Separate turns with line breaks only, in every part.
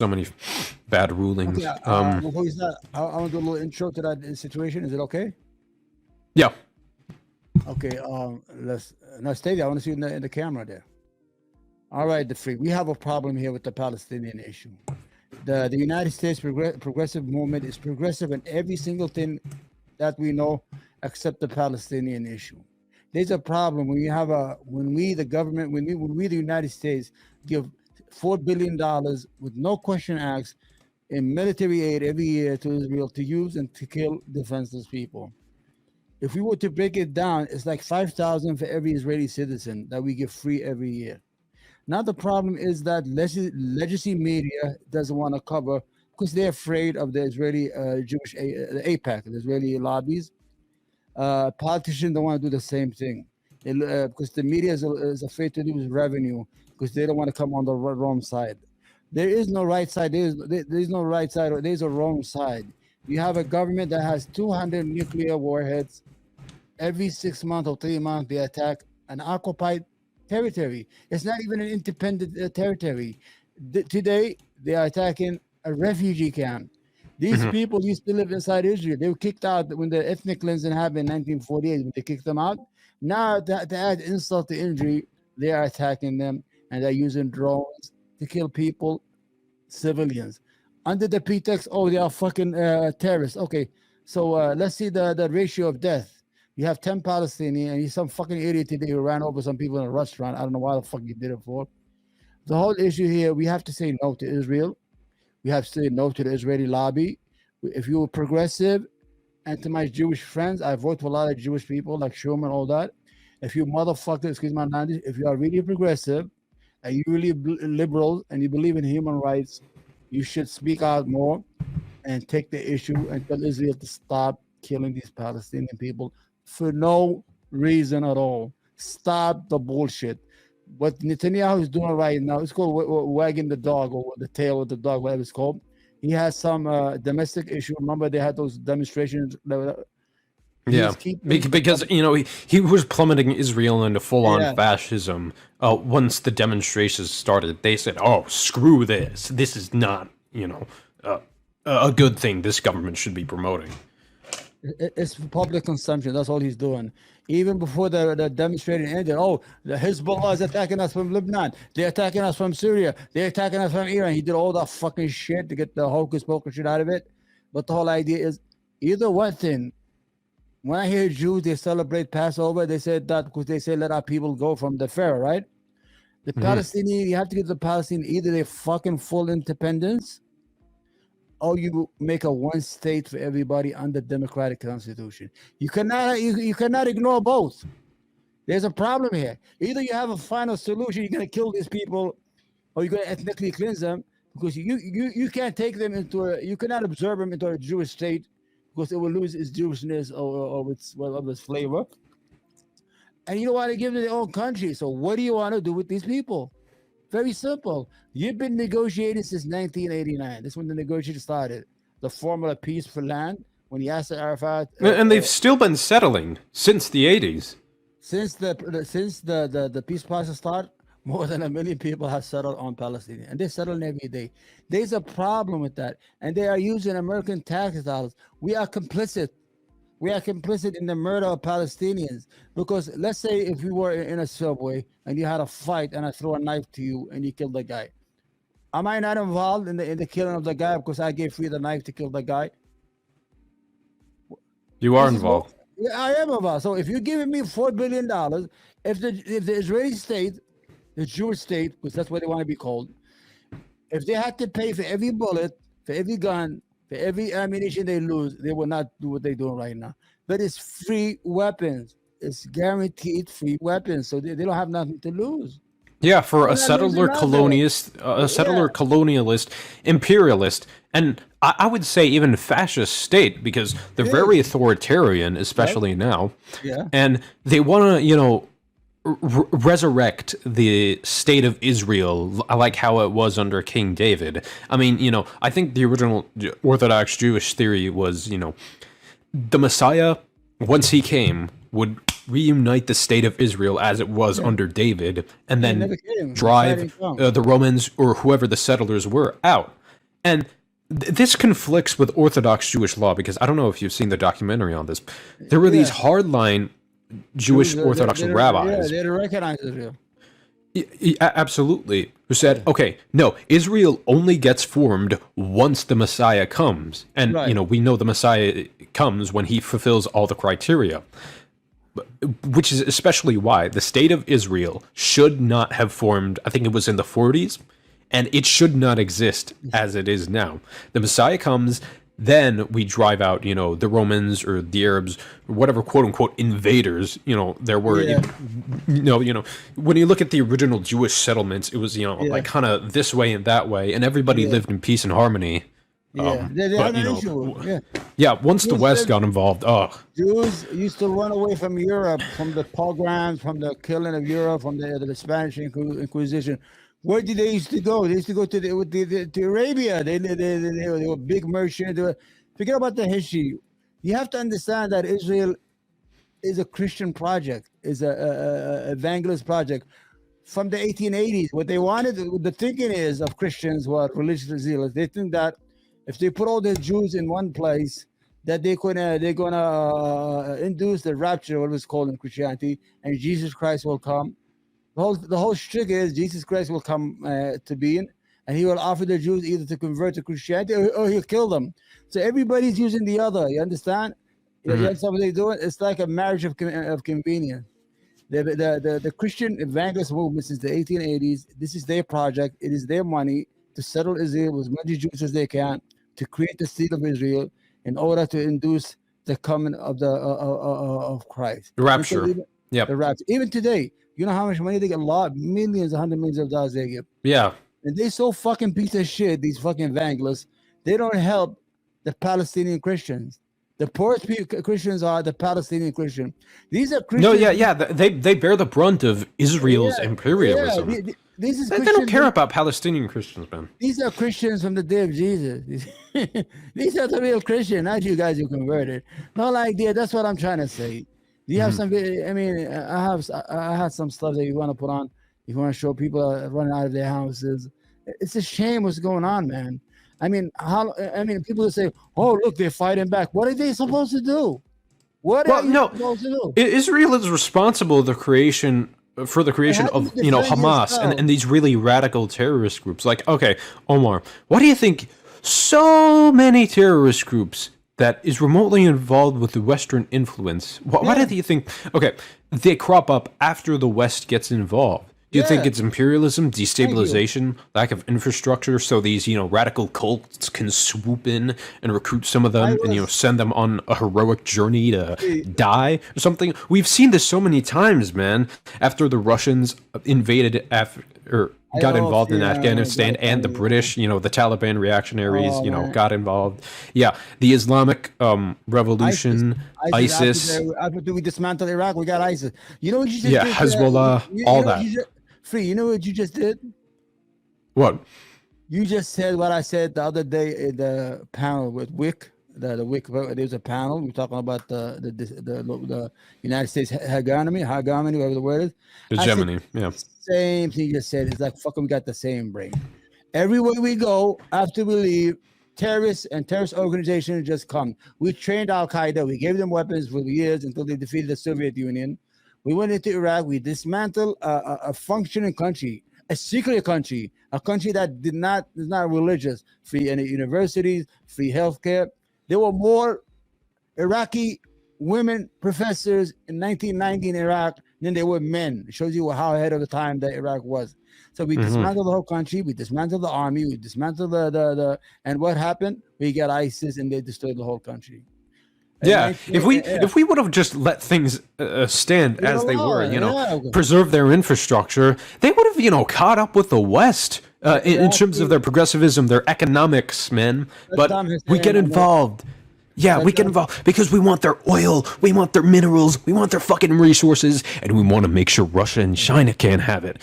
So many bad rulings.
Okay, before we start, I want to do a little intro to that situation. Is it okay?
Yeah.
Okay, let's now stay there. I want to see you in the camera there. All right, the free. We have a problem here with the Palestinian issue. The United States progressive movement is progressive in every single thing that we know, except the Palestinian issue. There's a problem when you have a when we the government when we the United States give $4 billion with no question asked in military aid every year to Israel to use and to kill defenseless people. If we were to break it down, it's like 5,000 for every Israeli citizen that we give free every year. Now the problem is that legacy media doesn't want to cover because they're afraid of the Israeli Jewish the APAC, the Israeli lobbies. Politicians don't want to do the same thing because the media is afraid to lose revenue because they don't want to come on the wrong side. There is no right side. There is no right side. Or there's a wrong side. You have a government that has 200 nuclear warheads. Every 6 months or 3 months, they attack an occupied territory. It's not even an independent territory. Today, they are attacking a refugee camp. These people used to live inside Israel. They were kicked out when the ethnic cleansing happened in 1948. When they kicked them out, now to add insult to injury, they are attacking them and they're using drones to kill people, civilians, under the pretext, oh, they are fucking terrorists. Okay, so let's see the ratio of death. You have 10 Palestinians, and he's some fucking idiot today who ran over some people in a restaurant. I don't know why the fuck he did it for. The whole issue here, we have to say no to Israel. We have to say no to the Israeli lobby. If you're progressive, and to my Jewish friends, I vote for a lot of Jewish people like Schumer, all that. If you motherfucker, excuse my language, if you are really progressive and you really liberal and you believe in human rights, you should speak out more and take the issue and tell Israel to stop killing these Palestinian people for no reason at all. Stop the bullshit. What Netanyahu is doing right now, it's called wagging the dog or the tail of the dog, whatever it's called. He has some domestic issue. Remember, they had those demonstrations.
Yeah, because he was plummeting Israel into full-on fascism. Once the demonstrations started, they said, "Oh, screw this! This is not, a good thing. This government should be promoting."
It's for public consumption. That's all he's doing. Even before the demonstration ended, oh, the Hezbollah is attacking us from Lebanon. They're attacking us from Syria. They're attacking us from Iran. He did all that fucking shit to get the hocus pocus shit out of it. But the whole idea is either one thing. When I hear Jews, they celebrate Passover. They said that because they say let our people go from the Pharaoh, right? The Palestinian, you have to give the Palestinian either their fucking full independence, or you make a one state for everybody under democratic constitution. You cannot ignore both. There's a problem here. Either you have a final solution, you're gonna kill these people, or you're gonna ethnically cleanse them because you can't take them you cannot absorb them into a Jewish state because it will lose its Jewishness or its flavor. And you don't want to give them their own country. So what do you want to do with these people? Very simple. You've been negotiating since 1989. That's when the negotiation started. The formula peace for land. When Yasser Arafat
and they've still been settling since the 80s.
Since the peace process started, more than 1 million people have settled on Palestine, and they're settling every day. There's a problem with that, and they are using American tax dollars. We are complicit. We are complicit in the murder of Palestinians because let's say if you were in a subway and you had a fight and I throw a knife to you and you killed the guy, am I not involved in the killing of the guy because I gave free the knife to kill the guy?
You are involved.
Yeah, I am involved. So if you're giving me $4 billion, if the Israeli state, the Jewish state, because that's what they want to be called, if they had to pay for every bullet, for every gun, for every ammunition they lose, they will not do what they're doing right now. But it's free weapons. It's guaranteed free weapons, so they don't have nothing to lose.
Yeah, for a settler colonialist, imperialist, and I would say even fascist state, because they're very authoritarian, especially now.
Yeah.
And they want to, resurrect the state of Israel like how it was under King David. I mean, I think the original Orthodox Jewish theory was, the Messiah, once he came, would reunite the state of Israel as it was under David, and then drive the Romans or whoever the settlers were out. And this conflicts with Orthodox Jewish law because I don't know if you've seen the documentary on this. There were these
Yeah.
hardline Jewish Orthodox rabbis.
They don't recognize Israel.
Absolutely, who said, okay, no, Israel only gets formed once the Messiah comes. And,
Right.
we know the Messiah comes when he fulfills all the criteria, which is especially why the state of Israel should not have formed, I think it was in the 40s, and it should not exist as it is now. The Messiah comes, then we drive out, the Romans or the Arabs or whatever quote unquote invaders, there were.
Yeah.
When you look at the original Jewish settlements, it was, like kind of this way and that way, and everybody lived in peace and harmony.
Yeah, they
But,
had an issue. Yeah,
yeah, once the
Jews
West
said-
got involved,
Jews used to run away from Europe, from the pogroms, from the killing of Europe, from the Spanish Inquisition. Where did they used to go? They used to go to Arabia. They were big merchants. Forget about the history. You have to understand that Israel is a Christian project, is a evangelist project from the 1880s. What they wanted, the thinking is of Christians who are religious zealots. They think that if they put all the Jews in one place, that they're gonna induce the rapture, what was called in Christianity, and Jesus Christ will come. The whole shtick is Jesus Christ will come to being, and he will offer the Jews either to convert to Christianity or he'll kill them. So everybody's using the other. You understand? You understand what they're doing? It's like a marriage of convenience. The Christian evangelist movement since the 1880s, this is their project. It is their money to settle Israel with as many Jews as they can, to create the state of Israel in order to induce the coming of the of Christ.
the rapture. Yep.
The rapture. Even today, you know how much money they get? Millions, $100 million they get.
Yeah.
And they so fucking piece of shit, these fucking evangelists. They don't help the Palestinian Christians. The poorest Christians are the Palestinian Christian. These are Christians.
No, yeah. They bear the brunt of Israel's imperialism.
Yeah, these is
They don't care about Palestinian Christians, man.
These are Christians from the day of Jesus. These are the real Christians, not you guys who converted. No idea. That's what I'm trying to say. Do you have some? I mean, I have some stuff that you want to put on. If you want to show people running out of their houses, it's a shame what's going on, man. I mean, people will say, "Oh, look, they're fighting back." What are they supposed to do? What are you supposed to do?
Israel is responsible for the creation of Hamas and these really radical terrorist groups. Like, okay, Omar, why do you think so many terrorist groups that is remotely involved with the Western influence? Why do you think? Okay, they crop up after the West gets involved. Do you think it's imperialism, destabilization, lack of infrastructure, so these radical cults can swoop in and recruit some of them and send them on a heroic journey to die or something? We've seen this so many times, man. After the Russians invaded got involved in Afghanistan, and the British, the Taliban reactionaries, got involved. Yeah, the Islamic Revolution, ISIS.
After we dismantle Iraq, we got ISIS. You know what you just did?
Hezbollah, all that.
Free, you know what you just did?
What?
You just said what I said the other day in the panel with Wick. The Wick. There's a panel. We're talking about the United States hegemony, whatever the word is.
Hegemony. Yeah.
Same thing you just said. It's like fucking we got the same brain. Everywhere we go after we leave, terrorists and terrorist organizations just come. We trained Al Qaeda. We gave them weapons for years until they defeated the Soviet Union. We went into Iraq. We dismantled a functioning country, a secret country, a country that is not religious, free any universities, free healthcare. There were more Iraqi women professors in 1990 in Iraq than there were men. It shows you how ahead of the time that Iraq was. So we dismantled the whole country. We dismantled the army. We dismantled and what happened? We got ISIS and they destroyed the whole country.
Yeah, if we would have just let things stand as they were, preserve their infrastructure, they would have caught up with the West in terms of their progressivism, their economics, man. But we get involved. Yeah, we get involved because we want their oil, we want their minerals, we want their fucking resources, and we want to make sure Russia and China can't have it.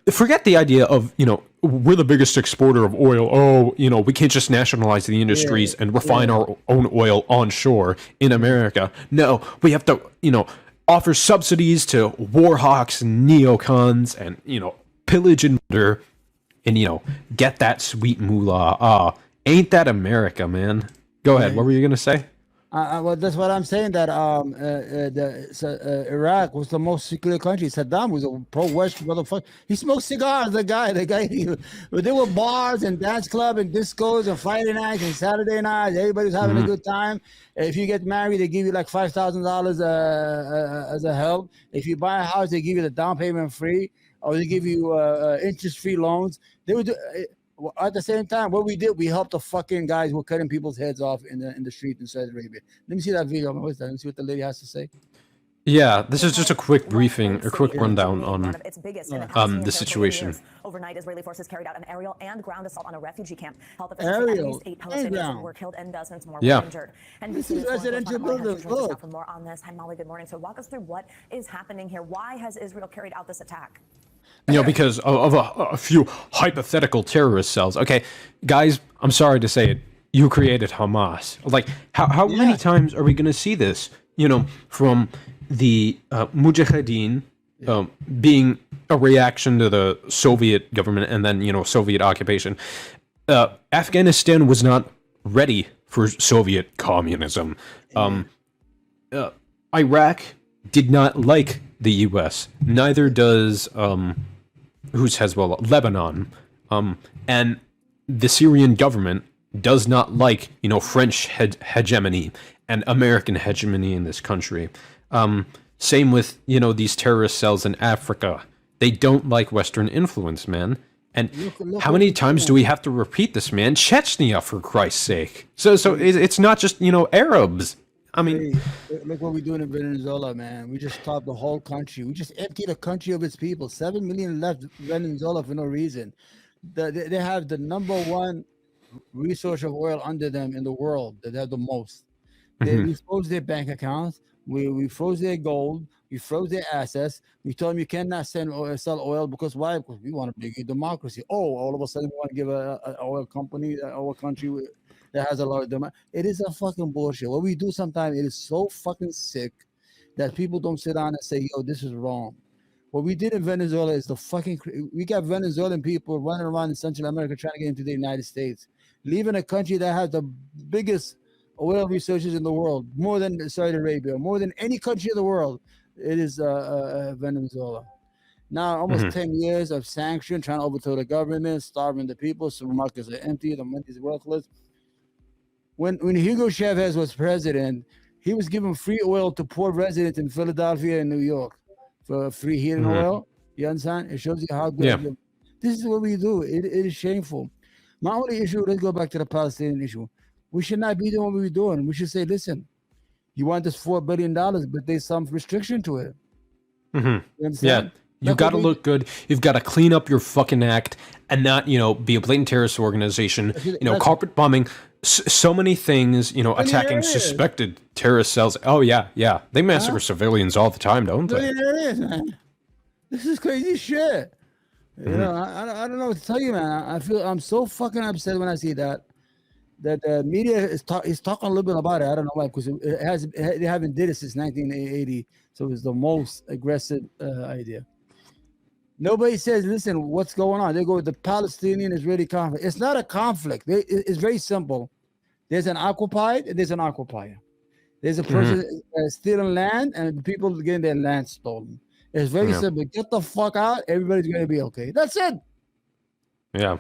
Forget the idea of we're the biggest exporter of oil. Oh, we can't just nationalize the industries and refine our own oil onshore in America. No, we have to, offer subsidies to war hawks and neocons and, pillage and murder. and get that sweet moolah. Ain't that America, man? Go ahead. What were you gonna say?
Well, that's what I'm saying. That Iraq was the most secure country. Saddam was a pro-West motherfucker. He smoked cigars. The guy. There were bars and dance club and discos and Friday nights and Saturday nights. Everybody was having a good time. If you get married, they give you like $5,000 as a help. If you buy a house, they give you the down payment free, or they give you interest-free loans. They would do. At the same time, what we did, we helped the fucking guys who were cutting people's heads off in the street in Saudi Arabia. Let me see that video. What's that? Let me see what the lady has to say.
Yeah, this is just a quick briefing, a quick rundown on the situation.
Overnight, Israeli forces carried out an aerial and ground assault on a refugee camp. Health
Aerial
at least 8 Palestinians were killed and dozens more were injured. And
this is residential buildings. Look.
For more on this, hi Molly, good morning. So walk us through what is happening here. Why has Israel carried out this attack?
Because of a few hypothetical terrorist cells. Okay, guys, I'm sorry to say it. You created Hamas. Like, how many times are we going to see this? From the Mujahideen being a reaction to the Soviet government and then, Soviet occupation. Afghanistan was not ready for Soviet communism. Iraq did not like the U.S. Neither does who's Hezbollah? Lebanon. And the Syrian government does not like, French hegemony and American hegemony in this country. Same with, these terrorist cells in Africa. They don't like Western influence, man. And
look
how many times do we have to repeat this, man? Chechnya, for Christ's sake. So it's not just, Arabs. I mean,
hey, look what we're doing in Venezuela, man. We just stopped the whole country. We just emptied the country of its people. 7 million left Venezuela for no reason. They have the #1 resource of oil under them in the world. They have the most. We froze their bank accounts. We froze their gold. We froze their assets. We told them you cannot sell oil because why? Because we want a big democracy. Oh, all of a sudden we want to give an oil company, our country that has a lot of demand. It is a fucking bullshit. What we do sometimes, it is so fucking sick that people don't sit down and say, yo, this is wrong. What we did in Venezuela is we got Venezuelan people running around in Central America trying to get into the United States, leaving a country that has the biggest oil resources in the world, more than Saudi Arabia, more than any country in the world. It is Venezuela. Now, almost 10 years of sanction, trying to overthrow the government, starving the people, supermarkets are empty, the money is worthless. When Hugo Chavez was president, he was giving free oil to poor residents in Philadelphia and New York for free heating oil. You understand? It shows you how good.
Yeah.
This is what we do. It is shameful. My only issue, let's go back to the Palestinian issue. We should not be doing what we're doing. We should say, listen, you want this $4 billion, but there's some restriction to it.
You understand? Yeah. You got to look good. You've got to clean up your fucking act and not, be a blatant terrorist organization, carpet bombing, so many things, attacking suspected terrorist cells. Oh, yeah. They massacre civilians all the time, don't they?
Man. This is crazy shit. I don't know what to tell you, man. I'm so fucking upset when I see that the media is talking a little bit about it. I don't know why, because they haven't did it since 1980, so it's the most aggressive idea. Nobody says, listen, what's going on? They go with the Palestinian-Israeli conflict. It's not a conflict. It's very simple. There's an occupied and there's an occupier. There's a person stealing land and people getting their land stolen. It's very simple. Get the fuck out. Everybody's going to be okay. That's it.
Yeah.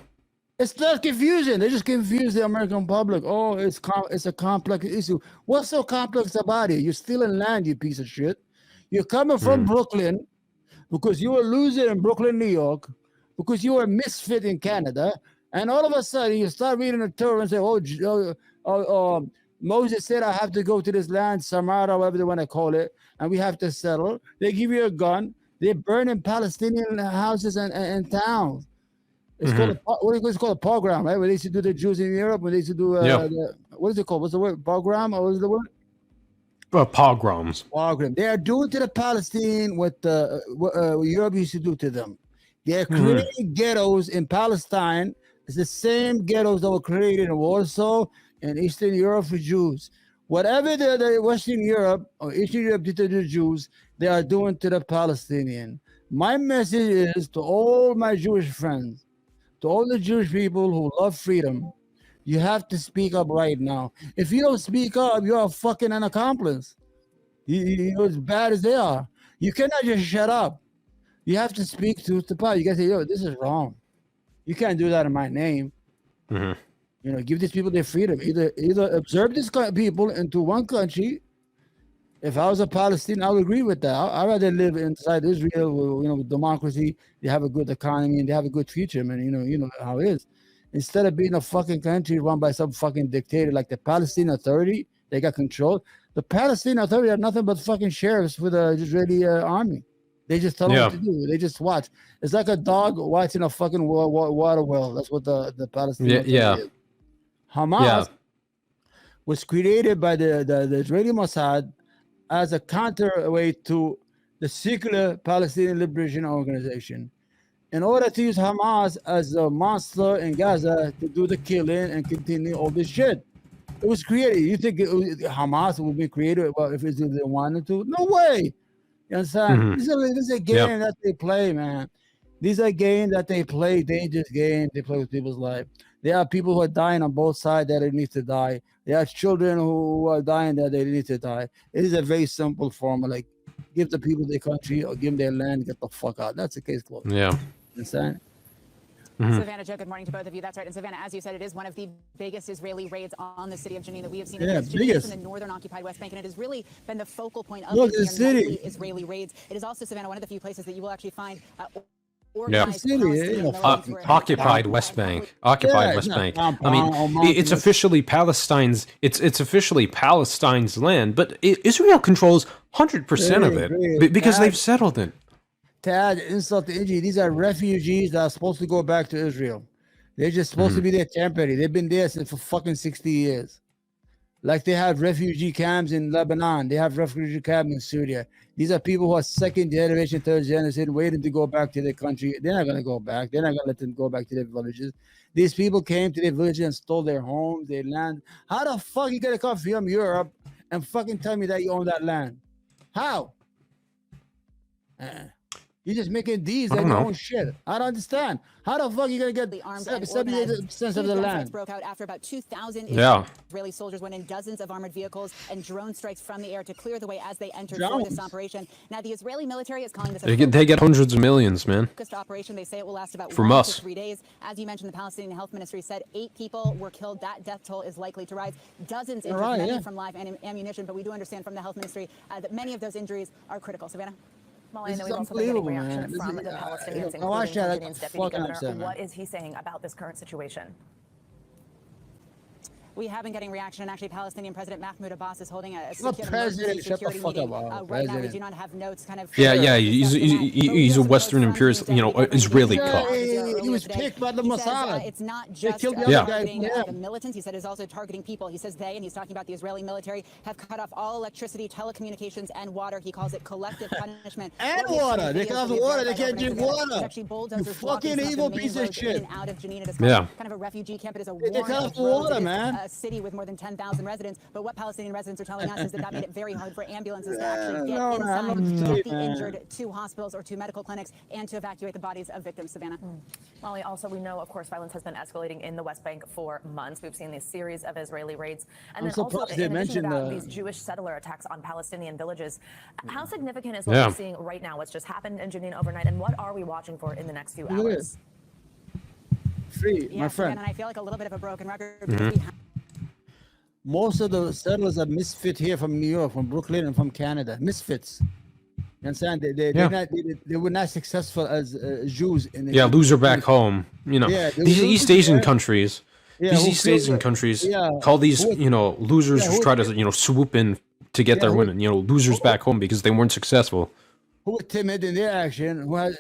It's not confusion. They just confuse the American public. Oh, it's a complex issue. What's so complex about it? You're stealing land, you piece of shit. You're coming from Brooklyn because you were a loser in Brooklyn, New York, because you were a misfit in Canada, and all of a sudden you start reading the Torah and say, Moses said I have to go to this land, Samaria, whatever they want to call it, and we have to settle. They give you a gun. They're burning Palestinian houses and towns. It's called a pogrom, right? When they used to do the Jews in Europe, when they used to do what is it called? What's the word? Pogrom? Or what is the word?
Pogroms.
Pogrom. They are doing to the Palestine what Europe used to do to them. They are creating ghettos in Palestine. It's the same ghettos that were created in Warsaw and Eastern Europe for Jews. Whatever the Western Europe or Eastern Europe did to the Jews, they are doing to the Palestinian. My message is to all my Jewish friends, to all the Jewish people who love freedom, you have to speak up right now. If you don't speak up, you're a fucking an accomplice. You're as bad as they are. You cannot just shut up. You have to speak to the power. You gotta say, yo, this is wrong. You can't do that in my name.
Mhm.
You know, give these people their freedom. Either observe these people into one country. If I was a Palestinian, I would agree with that. I'd rather live inside Israel, with democracy. They have a good economy and they have a good future, man. You know how it is. Instead of being a fucking country run by some fucking dictator like the Palestinian Authority, they got control. The Palestinian Authority are nothing but fucking sheriffs for the Israeli army. They just tell them what to do. They just watch. It's like a dog watching a fucking water well. That's what the Palestinian Authority is. Hamas was created by the Israeli Mossad as a counterweight to the secular Palestinian Liberation Organization, in order to use Hamas as a monster in Gaza to do the killing and continue all this shit. It was created. You think Hamas would be created if Israel didn't want to? No way. You understand?
Mhm.
This is a game that they play, man. These are games that they play, dangerous games. They play with people's life. There are people who are dying on both sides that they need to die. There are children who are dying that they need to die. It is a very simple formula. Like, give the people their country or give them their land, get the fuck out. That's the case closed.
Yeah.
Understand?
Savannah, Joe, good morning to both of you. That's right. And Savannah, as you said, it is one of the biggest Israeli raids on the city of Jenin that we have seen.
Yeah,
It's
biggest.
in the northern occupied West Bank, and it has really been the focal point of
Look,
the
the city.
Israeli raids. It is also, Savannah, one of the few places that you will actually find
organized Palestinian militants
Occupied West Bank. Occupied West Bank. I mean, it's officially Palestine's. It's officially Palestine's land, but Israel controls 100% of it because they've settled it.
To add insult to injury, these are refugees that are supposed to go back to Israel. They're just supposed to be there temporary. They've been there for fucking 60 years. Like they have refugee camps in Lebanon. They have refugee camps in Syria. These are people who are second generation, third generation, waiting to go back to their country. They're not going to go back. They're not going to let them go back to their villages. These people came to their villages and stole their homes, their land. How the fuck you going to come from Europe and fucking tell me that you own that land? How? You're just making these like your own shit. I don't understand. How the fuck are you gonna get the 78% of the land?
Broke out after about 2,000 Israeli soldiers went in dozens of armored vehicles and drone strikes from the air to clear the way as they entered for this operation. Now the Israeli military is calling this
they get hundreds of millions, man.
Focused operation. They say it will last about
from
1
us.
to 3 days. As you mentioned, the Palestinian Health Ministry said 8 people were killed. That death toll is likely to rise. Dozens injured, many from live ammunition. But we do understand from the health ministry that many of those injuries are critical. Savannah?
Molly, and then we've also been getting reaction from the Palestinians, including Jenin's deputy governor. What is he saying about this current situation?
We have been getting reaction, and actually Palestinian President Mahmoud Abbas is holding a
security meeting
right now. We do not have notes kind of...
He's a Western imperialist, Israeli cop.
He was picked by the Mossad.
It's not just
targeting
the militants. He said it's also targeting people. He says they, and he's talking about the Israeli military, have cut off all electricity, telecommunications, and water. He calls it collective punishment.
And water. They cut off water. They can't drink water. You fucking evil piece of shit.
Out of Jenin. It is kind of a refugee camp. It is a
they cut off water, man.
City with more than 10,000 residents, but what Palestinian residents are telling us is that made it very hard for ambulances to actually get inside, get the injured to hospitals or to medical clinics, and to evacuate the bodies of victims. Savannah?
Molly, also we know, of course, violence has been escalating in the West Bank for months. We've seen these series of Israeli raids, and then also in addition to these Jewish settler attacks on Palestinian villages. How significant is what we're seeing right now? What's just happened in Jenin overnight, and what are we watching for in the next few hours?
My friend.
And I feel like a little bit of a broken record.
Most of the settlers are misfit here from New York, from Brooklyn, and from Canada. Misfits. You understand? They were not successful as Jews.
Loser back home. These East Asian countries. These East Asian countries call these, losers who try to, swoop in to get their win. Losers back home because they weren't successful.
Who were timid in their action, who had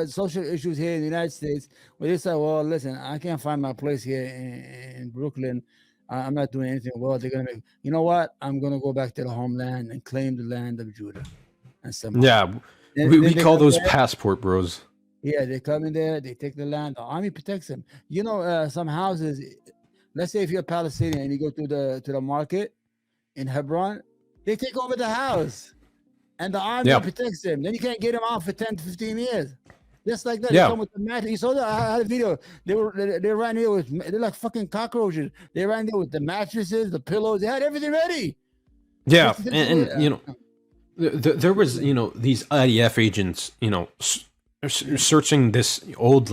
social issues here in the United States, where they said, well, listen, I can't find my place here in Brooklyn. I'm not doing anything well. They're going to make, you know what? I'm going to go back to the homeland and claim the land of Judah. And
we call those passport bros.
Yeah, they come in there, they take the land. The army protects them. Some houses, let's say if you're a Palestinian and you go to the market in Hebron, they take over the house and the army protects them. Then you can't get them out for 10 to 15 years. Just like that.
Yeah.
They come with the mattress. You saw that? I had a video. They ran here with, they're like fucking cockroaches. They ran there with the mattresses, the pillows. They had everything ready.
Yeah, and you know, there was, you know, these IDF agents, you know, searching this old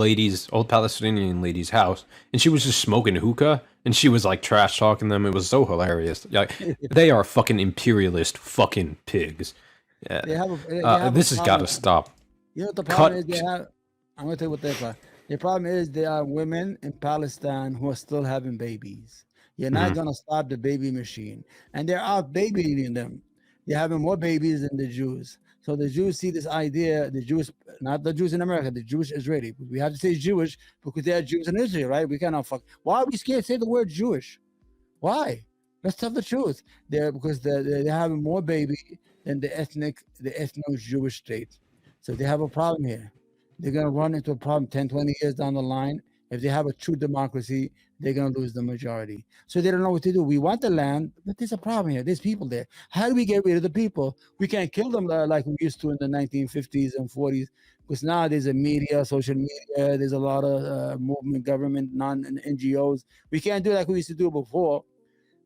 Palestinian lady's house, and she was just smoking hookah, and she was like trash talking them. It was so hilarious. Like, they are fucking imperialist fucking pigs. Yeah. This has got to stop.
You know what the problem is? I'm going to tell you what their problem. The problem is there are women in Palestine who are still having babies. You're not going to stop the baby machine. And they're out babying them. They're having more babies than the Jews. So the Jews see this idea, the Jews, not the Jews in America, the Jewish Israeli. We have to say Jewish because they are Jews in Israel, right? We cannot fuck. Why are we scared to say the word Jewish? Why? Let's tell the truth. Because they're having more baby than the ethno-Jewish state. So they have a problem here. They're going to run into a problem 10, 20 years down the line. If they have a true democracy, they're going to lose the majority. So they don't know what to do. We want the land, but there's a problem here. There's people there. How do we get rid of the people? We can't kill them like we used to in the 1950s and 40s, because now there's a media, social media, there's a lot of movement, government, non-NGOs. We can't do like we used to do before,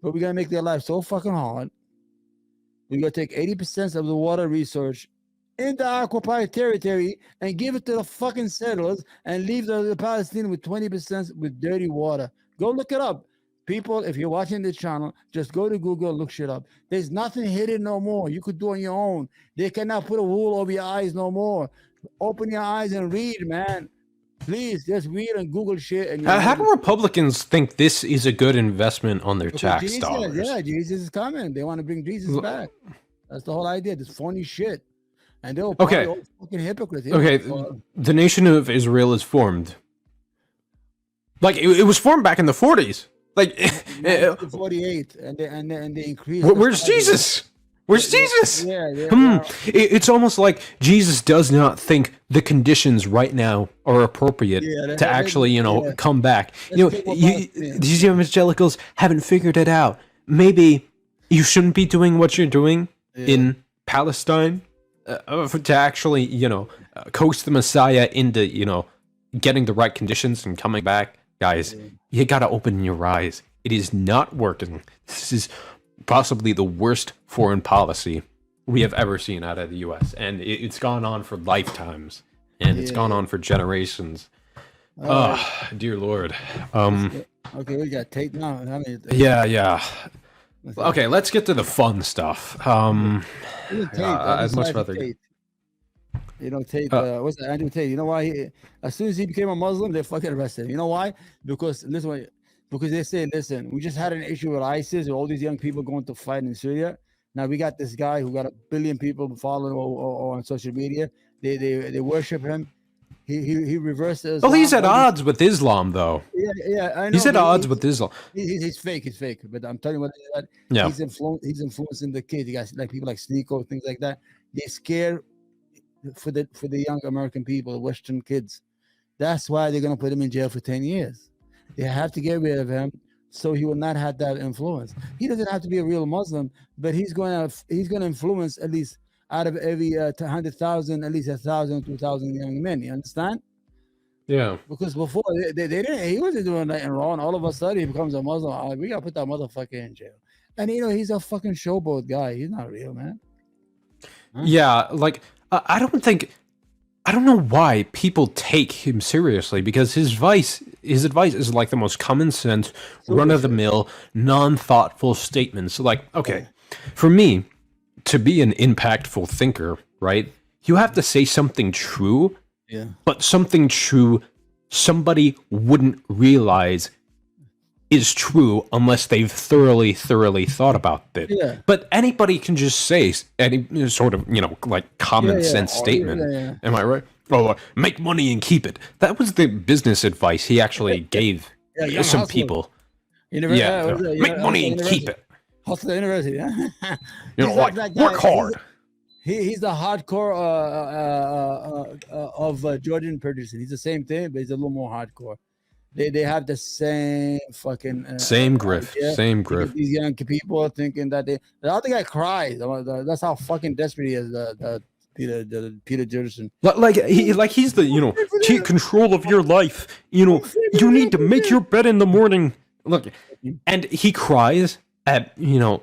but we're going to make their life so fucking hard. We're going to take 80% of the water research in the occupied territory and give it to the fucking settlers and leave the Palestinians with 20% with dirty water. Go look it up. People, if you're watching this channel, just go to Google, look shit up. There's nothing hidden no more. You could do on your own. They cannot put a wool over your eyes no more. Open your eyes and read, man. Please, just read and Google shit. And
how do Republicans think this is a good investment on their tax dollars?
Yeah, Jesus is coming. They want to bring Jesus back. That's the whole idea. This phony shit. And they'll probably all fucking hypocrites.
Okay, the nation of Israel is formed. Like, it was formed back in the 40s. Like,
48, and they increased.
Where's Jesus? Where's Jesus? It's almost like Jesus does not think the conditions right now are appropriate to actually, you know, come back. You know, these evangelicals haven't figured it out. Maybe you shouldn't be doing what you're doing in Palestine. To actually, you know, coax the Messiah into, you know, getting the right conditions and coming back. Guys, you gotta open your eyes. It is not working. This is possibly the worst foreign policy we have ever seen out of the U.S. And it's gone on for lifetimes. And it's gone on for generations. Dear Lord.
Okay, we got Tate now.
Yeah. Okay, let's get to the fun stuff. I'd much rather.
Tate. You know, Tate. What's that? Andrew Tate. You know why? As soon as he became a Muslim, they fucking arrested him. You know why? Because they say, listen, we just had an issue with ISIS, with all these young people going to fight in Syria. Now we got this guy who got 1 billion people following or on social media. They worship him. He reversed Islam.
Well, he's at odds with Islam, though.
Yeah, I know.
He's at odds with Islam.
He's fake. But I'm telling you what, he's influencing the kids. You guys like people like Sneeko, things like that. They're scared for the young American people, the Western kids. That's why they're gonna put him in jail for 10 years. They have to get rid of him so he will not have that influence. He doesn't have to be a real Muslim, but he's gonna influence at least. Out of every 100,000, at least 1,000, 2,000 young men. You understand?
Yeah.
Because before they didn't, he wasn't doing nothing wrong. All of a sudden he becomes a Muslim. We gotta put that motherfucker in jail. And you know he's a fucking showboat guy. He's not real, man.
Huh? Yeah, like I don't know why people take him seriously, because his advice is like the most common sense, run of the mill, non-thoughtful statements. Like, okay, for me, to be an impactful thinker, right? You have to say something true, but something true somebody wouldn't realize is true unless they've thoroughly thought about it. Yeah. But anybody can just say any sort of, you know, like common sense statement. Am I right? Oh, make money and keep it. That was the business advice he actually gave some people. Make money and keep it.
Hustle the university, yeah.
You know, like work hard.
He's the hardcore of Jordan Peterson. He's the same thing, but he's a little more hardcore. They have the same fucking
same grift, same grift.
These young people are thinking that the other guy cries. That's how fucking desperate he is. The Peter Jefferson.
He's the take control of your life. You need to make your bed in the morning. Look, and he cries at the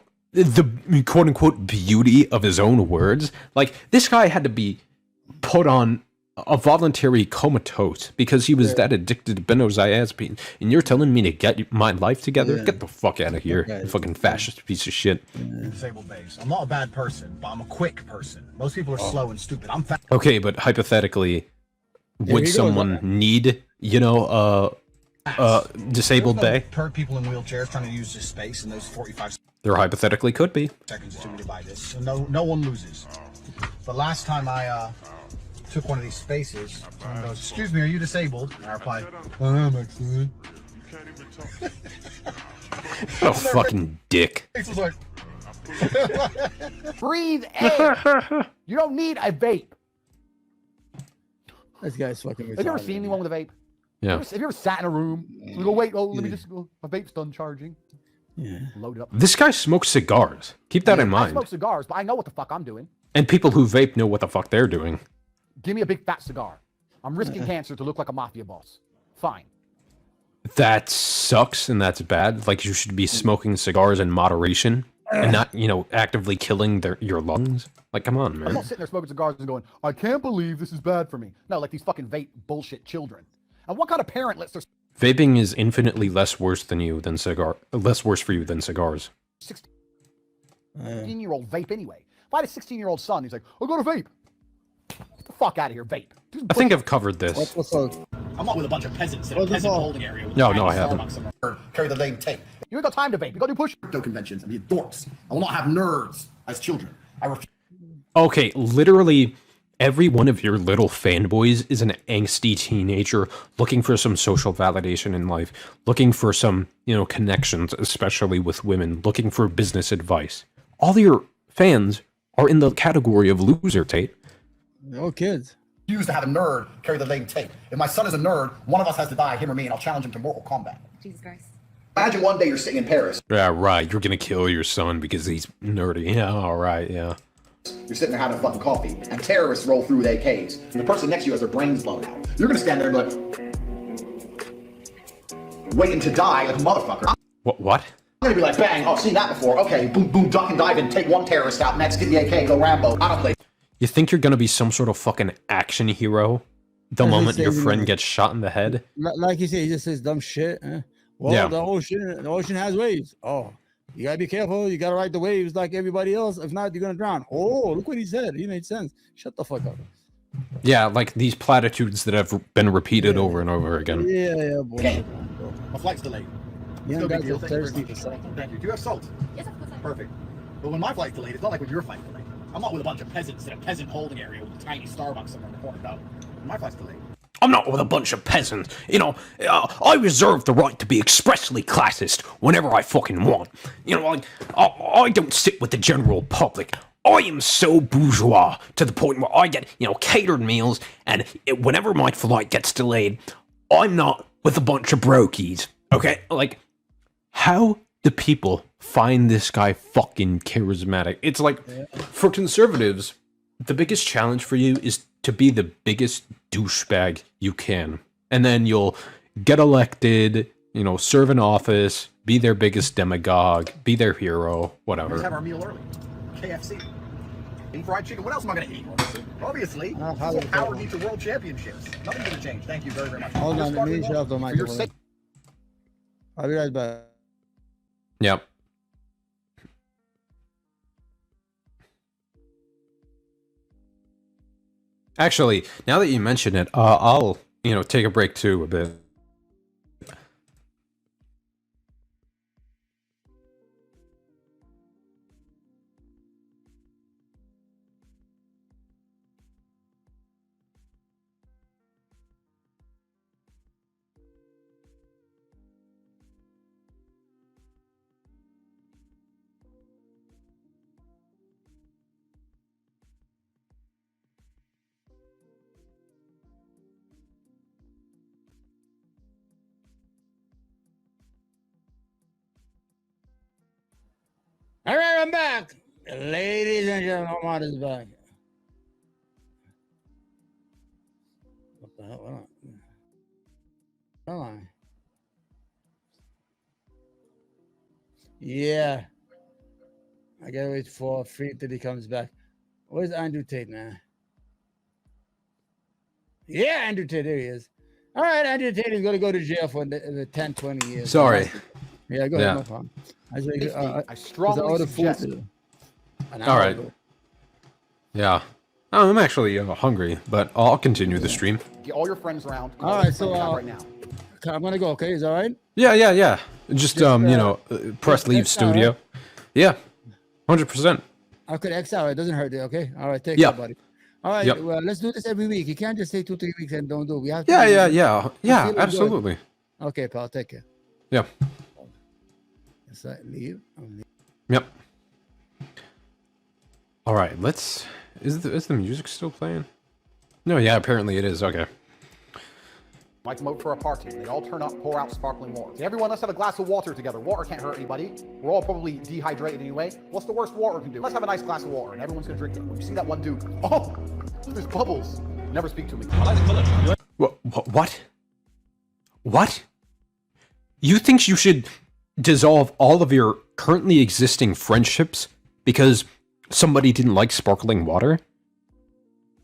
quote unquote beauty of his own words. Like, this guy had to be put on a voluntary comatose because he was that addicted to benzodiazepine, and you're telling me to get my life together? Get the fuck out of here, you fucking fascist piece of shit.
Disabled base. I'm not a bad person, but I'm a quick person. Most people are slow and stupid. I'm fast.
Okay, but hypothetically, would someone need disabled bay?
Hurt people in wheelchairs trying to use this space in those 45
There hypothetically could be.
seconds it took me to buy this, so no one loses. But last time I took one of these spaces, someone goes, "Excuse me, are you disabled?" And I replied, "I am actually."
Oh, fucking dick.
Face was like,
Breathe air. You don't need a vape.
This guy's fucking retarded.
Have you ever seen anyone with a vape?
Yeah.
Have you ever sat in a room? You go, wait, let me just go. My vape's done charging.
Yeah.
Load it up.
This guy smokes cigars. Keep that in
I
mind.
smoke cigars, but I know what the fuck I'm doing.
And people who vape know what the fuck they're doing.
Give me a big fat cigar. I'm risking cancer to look like a mafia boss. Fine.
That sucks and that's bad. Like, you should be smoking cigars in moderation and not, actively killing your lungs. Like, come on,
I'm
man.
not sitting there smoking cigars and going, I can't believe this is bad for me. No, like these fucking vape bullshit children. And what kind of parent lets their
Vaping is infinitely less worse for you than cigars.
16-year-old vape anyway? If I had a 16-year-old son, he's like, I got a vape. Get the fuck out of here, vape.
I think I've covered this.
What's up?
I'm not with a bunch of peasants in a peasant holding area.
No, I haven't.
Carry the lane tape.
You ain't got time to vape. You gotta do push.
Crypto conventions and be dorks. I will not have nerds as children. I refuse.
Okay, literally every one of your little fanboys is an angsty teenager looking for some social validation in life, looking for some, connections, especially with women, looking for business advice. All your fans are in the category of loser, Tate.
No kids.
Refuse to have a nerd carry the lane tape. If my son is a nerd, one of us has to die, him or me, and I'll challenge him to Mortal Kombat.
Jesus Christ.
Imagine one day you're sitting in Paris.
Yeah, right. You're gonna kill your son because he's nerdy. Yeah, all right, yeah.
You're sitting there having a fucking coffee, and terrorists roll through with AKs, and the person next to you has their brains blown out. You're gonna stand there and be like, waiting to die like a motherfucker.
What?
I'm gonna be like, bang, oh, I've seen that before. Okay, boom, boom, duck and dive and take one terrorist out. Next, get the AK, go Rambo. I don't play.
You think you're gonna be some sort of fucking action hero the moment your friend gets shot in the head?
Like you say, he just says dumb shit. Well,
Yeah.
the ocean has waves. Oh, you gotta be careful. You gotta ride the waves like everybody else. If not, you're gonna drown. Oh, look what he said. He made sense. Shut the fuck up.
Yeah, like these platitudes that have been repeated over and over again.
Yeah, boy.
Okay. My flight's delayed.
Young
No big
guys
deal.
are
Thank you very
thirsty
much.
for something.
Thank you. Do you have salt?
Yes, of course I do.
Perfect. But when my flight's delayed, it's not like when your flight's delayed. I'm not with a bunch of peasants in a peasant holding area with a tiny Starbucks somewhere in the corner. No. When my flight's delayed.
I'm not with a bunch of peasants. I reserve the right to be expressly classist whenever I fucking want. I don't sit with the general public. I am so bourgeois to the point where I get, catered meals, and whenever my flight gets delayed, I'm not with a bunch of brokies. Okay? Like, how do people find this guy fucking charismatic? It's like, for conservatives, the biggest challenge for you is to be the biggest douchebag you can. And then you'll get elected, serve in office, be their biggest demagogue, be their hero, whatever.
Let's have our meal early. KFC. Eat fried chicken. What else am I going to eat? Obviously, power needs a world championships. Nothing's going to change. Thank you very, very much.
Hold on, let me shut off the
For your
microphone.
sake.
I'll be right back.
Yep. Actually, now that you mention it, I'll, take a break too a bit.
All right, I'm back. Ladies and gentlemen, Omar is back. Hold on. Yeah. I gotta wait for free till he comes back. Where's Andrew Tate, man? Yeah, Andrew Tate, there he is. All right, Andrew Tate is gonna go to jail for 10, 20 years.
Sorry.
Yeah, go ahead, no problem.
I strongly suggest.
All right. Yeah. Oh, I'm actually hungry, but I'll continue the stream.
Get all your friends around.
All right, so
right now.
I'm gonna go. Okay, is that all right?
Yeah. Just you know, press leave studio.
Right?
Yeah, 100%.
I could X out. It doesn't hurt. Okay. All right. Take care, buddy. All right.
Yep.
Well, let's do this every week. You can't just say 2-3 weeks and don't do it. We have to.
Yeah. Absolutely.
Good. Okay, pal. Take care.
Yeah.
Yes, I leave.
Yep. All right. Let's. Is the music still playing? No. Yeah. Apparently it is. Okay.
Might come out for a party. They all turn up, pour out sparkling water. Everyone, let's have a glass of water together. Water can't hurt anybody. We're all probably dehydrated anyway. What's the worst water can do? Let's have a nice glass of water, and everyone's gonna drink it. When you see that one dude, oh, there's bubbles. Never speak to me. I like the color.
What? You think you should dissolve all of your currently existing friendships because somebody didn't like sparkling water?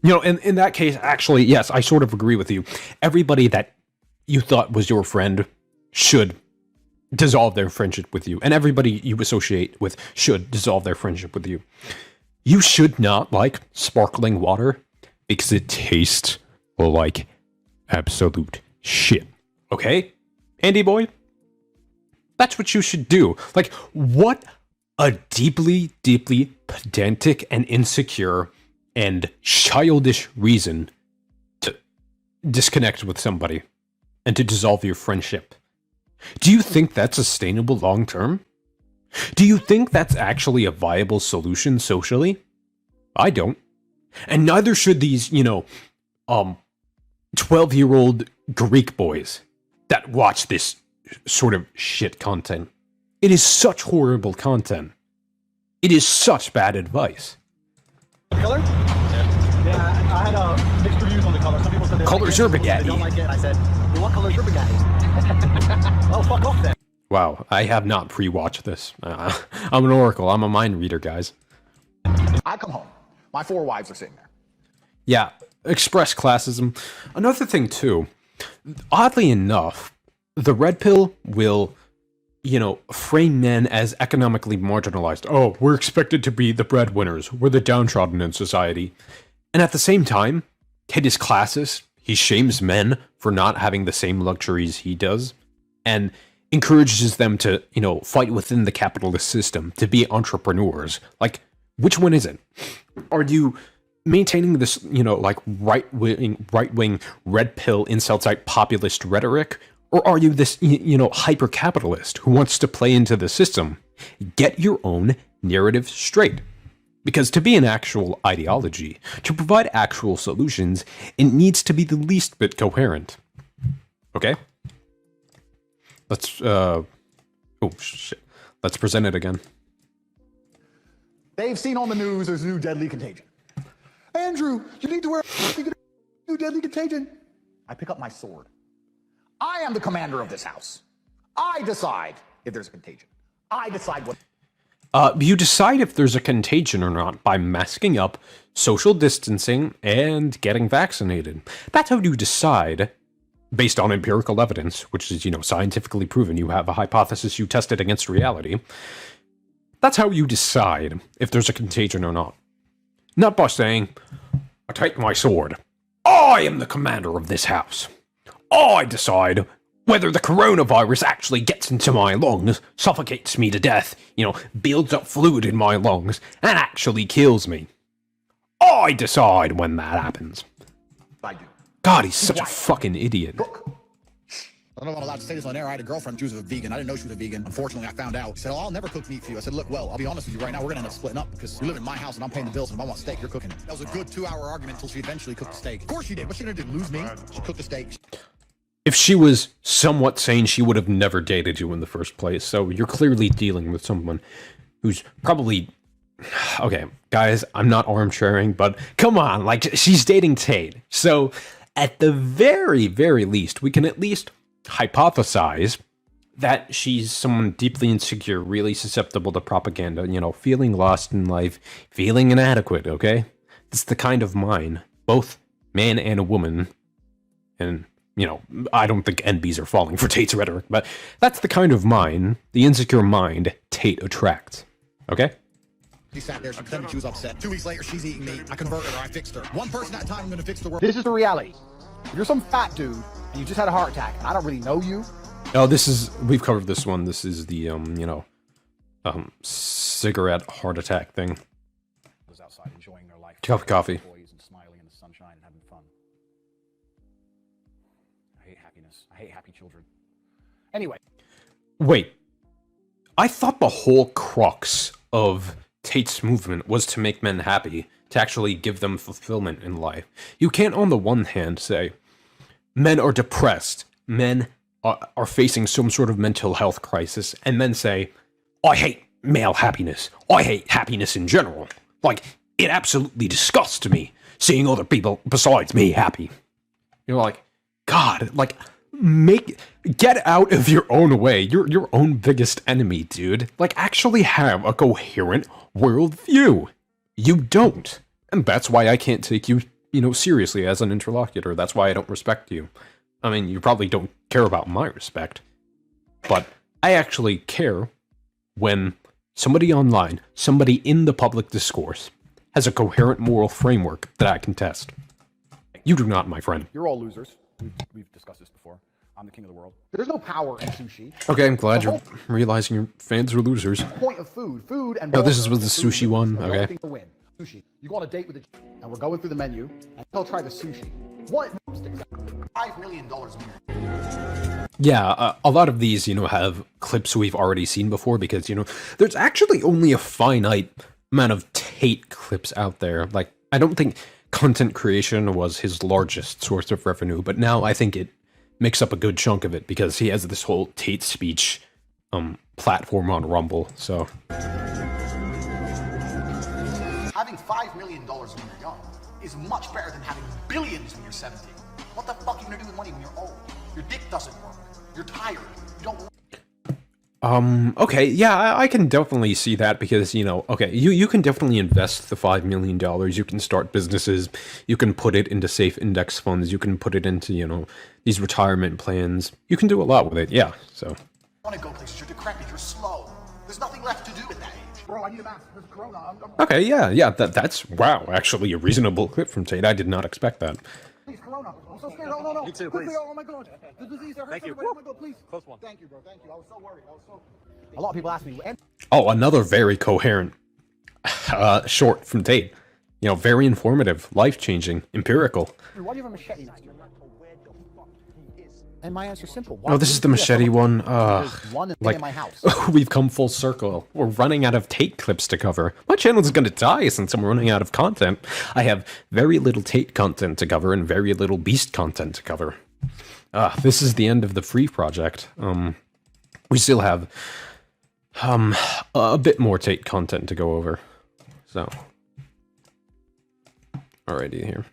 You know, in that case, actually, yes, I sort of agree with you. Everybody that you thought was your friend should dissolve their friendship with you. And everybody you associate with should dissolve their friendship with you. You should not like sparkling water because it tastes like absolute shit. Okay? Andy boy? That's what you should do. Like, what a deeply, deeply pedantic and insecure and childish reason to disconnect with somebody and to dissolve your friendship. Do you think that's sustainable long term? Do you think that's actually a viable solution socially? I don't. And neither should these, 12-year-old Greek boys that watch this sort of shit content. It is such horrible content. It is such bad advice.
Color? Yeah, I had mixed reviews on the color. Some people said
color's your Bugatti.
They don't like it. I said, well, what color's your Bugatti? Oh, fuck off then.
Wow, I have not pre-watched this. I'm an oracle. I'm a mind reader, guys.
I come home. My 4 wives are sitting there.
Yeah, express classism. Another thing, too. Oddly enough, the red pill will, frame men as economically marginalized. Oh, we're expected to be the breadwinners. We're the downtrodden in society. And at the same time, it is classist. He shames men for not having the same luxuries he does. And encourages them to, fight within the capitalist system, to be entrepreneurs. Like, which one is it? Are you maintaining this, right-wing, red pill, incel-type populist rhetoric? Or are you this, hyper-capitalist who wants to play into the system? Get your own narrative straight. Because to be an actual ideology, to provide actual solutions, it needs to be the least bit coherent. Okay? Let's, oh shit. Let's present it again.
They've seen on the news there's a new deadly contagion. Andrew, you need to wear a new deadly contagion. I pick up my sword. I am the commander of this house. I decide if there's a contagion. I decide what...
You decide if there's a contagion or not by masking up, social distancing, and getting vaccinated. That's how you decide, based on empirical evidence, which is, scientifically proven. You have a hypothesis, you test it against reality. That's how you decide if there's a contagion or not. Not by saying, I take my sword. I am the commander of this house. I decide whether the coronavirus actually gets into my lungs, suffocates me to death, builds up fluid in my lungs, and actually kills me. I decide when that happens.
I do.
God, he's such a fucking idiot.
Look. I don't know if I'm allowed to say this on air. I had a girlfriend, she was a vegan. I didn't know she was a vegan. Unfortunately, I found out. She said, I'll never cook meat for you. I said, look, well, I'll be honest with you right now. We're going to end up splitting up because you live in my house and I'm paying the bills. And if I want steak, you're cooking. That was a good 2-hour argument until she eventually cooked the steak. Of course she did. What's she going to do? Lose me? She cooked the steak.
If she was somewhat sane, she would have never dated you in the first place. So you're clearly dealing with someone who's probably... Okay, guys, I'm not armchairing, but come on, she's dating Tate. So at the very, very least, we can at least hypothesize that she's someone deeply insecure, really susceptible to propaganda, feeling lost in life, feeling inadequate, okay? That's the kind of mind, both man and a woman, and, I don't think NBs are falling for Tate's rhetoric, but that's the kind of mind, the insecure mind, Tate attracts, okay?
She sat there, she pretended she was upset. 2 weeks later, she's eating meat. I converted her, I fixed her. One person at a time, I'm gonna fix the world.
This is the reality. If you're some fat dude, and you just had a heart attack, and I don't really know you.
Oh, we've covered this one. This is the, cigarette heart attack thing.
Was outside enjoying their life.
Cup of coffee.
Toys and smiling in the sunshine and having fun. I hate happiness. I hate happy children. Anyway.
Wait. I thought the whole crux of Tate's movement was to make men happy, to actually give them fulfillment in life. You can't on the one hand say, men are depressed, men are facing some sort of mental health crisis, and then say, I hate male happiness. I hate happiness in general. Like, it absolutely disgusts me seeing other people besides me happy. You're like, God, like, get out of your own way. You're your own biggest enemy, dude. Like, actually have a coherent worldview. You don't. And that's why I can't take you, seriously as an interlocutor. That's why I don't respect you. I mean, you probably don't care about my respect. But I actually care when somebody online, somebody in the public discourse, has a coherent moral framework that I can test. You do not, my friend.
You're all losers. We've discussed this before. I'm the king of the world. There's no power in sushi.
Okay, I'm glad you're realizing your fans are losers.
The point of food and...
Oh, this was the sushi one? Okay.
Sushi. You go on a date with and we're going through the menu, and he'll try the sushi. What? $5 million.
Yeah, a lot of these, have clips we've already seen before because, there's actually only a finite amount of Tate clips out there. Like, I don't think content creation was his largest source of revenue, but now I think it makes up a good chunk of it because he has this whole Tate speech platform on Rumble, so...
Having $5 million when you're young is much better than having billions when you're 70. What the fuck are you gonna do with money when you're old? Your dick doesn't work. You're tired. You don't...
Okay, yeah, I can definitely see that because, okay, you can definitely invest the $5 million, you can start businesses, you can put it into safe index funds, you can put it into, these retirement plans, you can do a lot with it, yeah, so.
You wanna go places, you're decrepit, you're slow. There's nothing left to do at that age. Bro, I need a mask, there's corona.
Okay, yeah, that's, wow, actually a reasonable clip from Tate, I did not expect that.
Please, corona. I'm so scared. No.
Me too,
Quickly,
please.
oh my god. The disease that hurts everybody. Oh my god, please.
Close one.
Thank you, bro. Thank you. I was so worried.
A lot of people ask me,
Oh, another very coherent short from Tate. Very informative, life-changing, empirical.
why do you have a machete next to you? And my answer's simple.
Oh, this is the machete one.
In my house.
We've come full circle. We're running out of Tate clips to cover. My channel is going to die since I'm running out of content. I have very little Tate content to cover and very little Beast content to cover. This is the end of the free project. We still have a bit more Tate content to go over. So, alrighty here.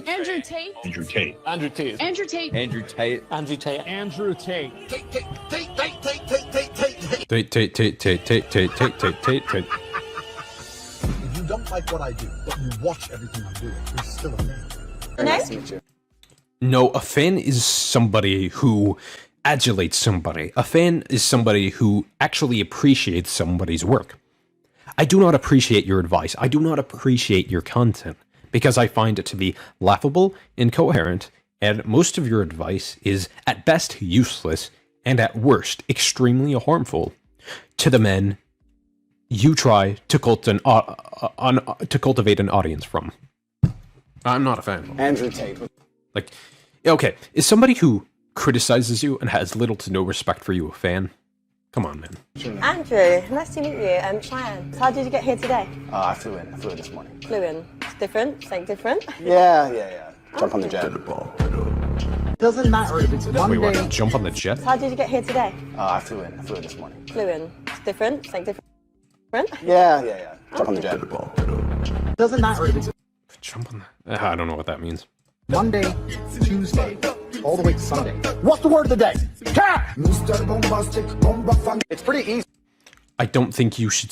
Andrew Tate.
Andrew Tate.
Andrew Tate.
Andrew Tate.
Andrew Tate.
Andrew Tate. Andrew Tate.
Tate.
If you don't like what I do, but you watch everything I'm doing, you're still a fan.
Nice to meet you.
No, a fan is somebody who adulates somebody. A fan is somebody who actually appreciates somebody's work. I do not appreciate your advice. I do not appreciate your content because I find it to be laughable, incoherent, and most of your advice is at best useless and at worst extremely harmful to the men you try to cultivate an audience from. I'm not a fan.
Andrew Tate.
Like, okay, is somebody who criticizes you and has little to no respect for you a fan? Come on, man.
Andrew, nice to meet you. Cheyenne, how did you get here today?
I flew in this morning.
Flew in. It's different? Something different?
Yeah. Jump on the jet.
Doesn't matter if it's one
Wait, what?
day.
Jump on the jet?
How did you get here today?
I flew in this morning.
Flew in. It's different? Something different?
Yeah. Jump on the jet.
Doesn't matter if it's
Jump on the... I don't know what that means.
Monday, Tuesday, all the way to Sunday. What's the word of the day? Cat! It's pretty easy.
I don't think you should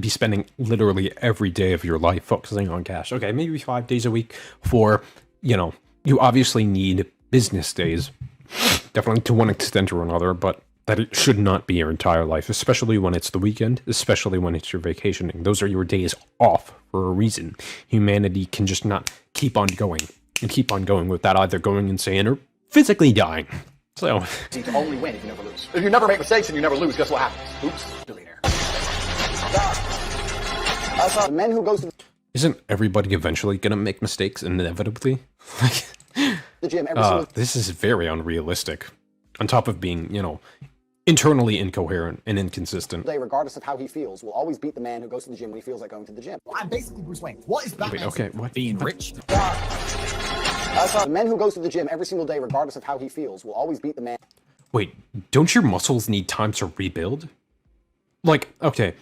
be spending literally every day of your life focusing on cash. Okay, maybe 5 days a week for, you know, you obviously need business days. Definitely to one extent or another, but that it should not be your entire life, especially when it's the weekend, especially when it's your vacationing. Those are your days off for a reason. Humanity can just not keep on going and keep on going without either going insane or physically dying. So,
You to only win if you never lose. If you never make mistakes and you never lose, guess what happens? Oops, billionaire.
The men who goes to
isn't everybody eventually gonna make mistakes inevitably?
the gym every single
This is very unrealistic. On top of being, you know, internally incoherent and inconsistent.
day, regardless of how he feels, will always beat the man who goes to the gym when he feels like going to the gym.
I'm basically Bruce Wayne. What is Batman?
Wait, okay, what?
Being rich.
The man who goes to the gym every single day, regardless of how he feels, will always beat the man.
Wait, don't your muscles need time to rebuild? Like, okay,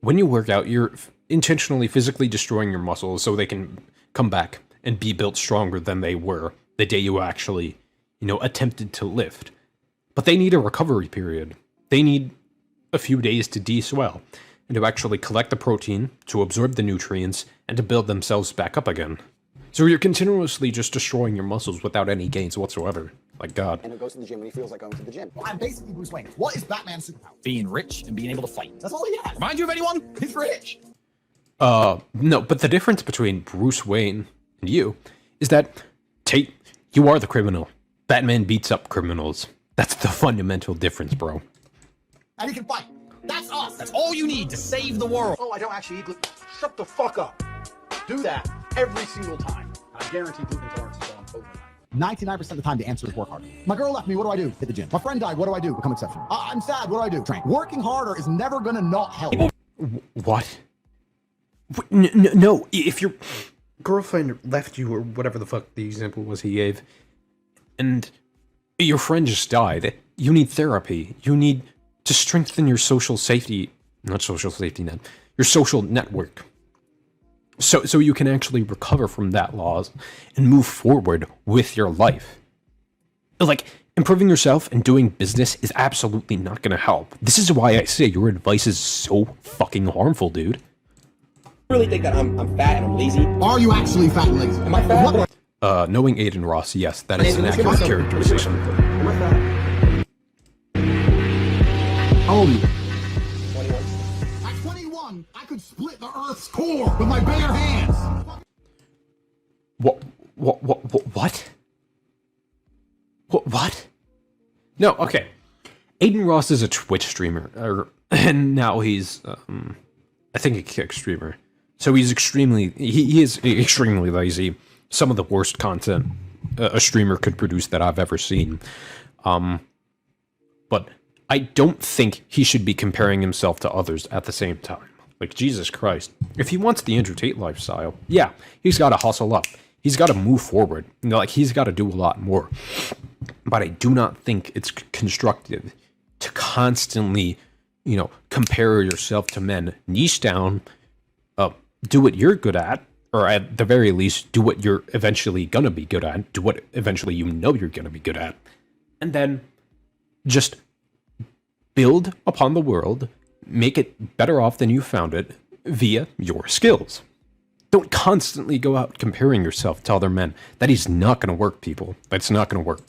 when you work out, you're intentionally physically destroying your muscles so they can come back and be built stronger than they were the day you actually, you know, attempted to lift. But they need a recovery period. They need a few days to de-swell and to actually collect the protein, to absorb the nutrients, and to build themselves back up again. So you're continuously just destroying your muscles without any gains whatsoever. Like God.
And who goes to the gym when he feels like going to the gym.
I'm basically Bruce Wayne. What is Batman's superpower?
Being rich and being able to fight.
That's all he has.
Remind you of anyone?
He's rich.
No, but the difference between Bruce Wayne and you is that you are the criminal. Batman beats up criminals. That's the fundamental difference, bro.
And he can fight. That's us.
That's all you need to save the world.
Oh, I don't actually eat gluten. Shut the fuck up. Do that every single time. I guarantee gluten intolerance is gone overnight. 99% of the time, the answer is work harder. My girl left me. What do I do? Hit the gym. My friend died. What do I do? Become exceptional. I'm sad. What do I do? Train. Working harder is never gonna not help.
What? No, if your girlfriend left you, or whatever the fuck the example was he gave, and your friend just died, you need therapy. You need to strengthen your social safety, not social safety net, your social network. So you can actually recover from that loss and move forward with your life. Like, improving yourself and doing business is absolutely not going to help. This is why I say your advice is so fucking harmful, dude.
I really think that I'm fat and I'm lazy.
Are you actually fat and lazy?
Am I fat?
Knowing Aiden Ross, yes, that is an accurate characterization.
Am I fat? How old are you?
21.
At 21, I could split the Earth's core with my bare hands.
What? What? No, okay. Aiden Ross is a Twitch streamer, and now he's, I think a Kick streamer. So he is extremely lazy. Some of the worst content a streamer could produce that I've ever seen. But I don't think he should be comparing himself to others at the same time. Like, Jesus Christ. If he wants the Andrew Tate lifestyle, yeah, he's got to hustle up. He's got to move forward. You know, like, he's got to do a lot more. But I do not think it's constructive to constantly, you know, compare yourself to men. Niche down, do what you're good at, or at the very least, do what you're eventually gonna be good at. Do what eventually you know you're gonna be good at. And then just build upon the world, make it better off than you found it via your skills. Don't constantly go out comparing yourself to other men. That is not gonna work, people. That's not gonna work.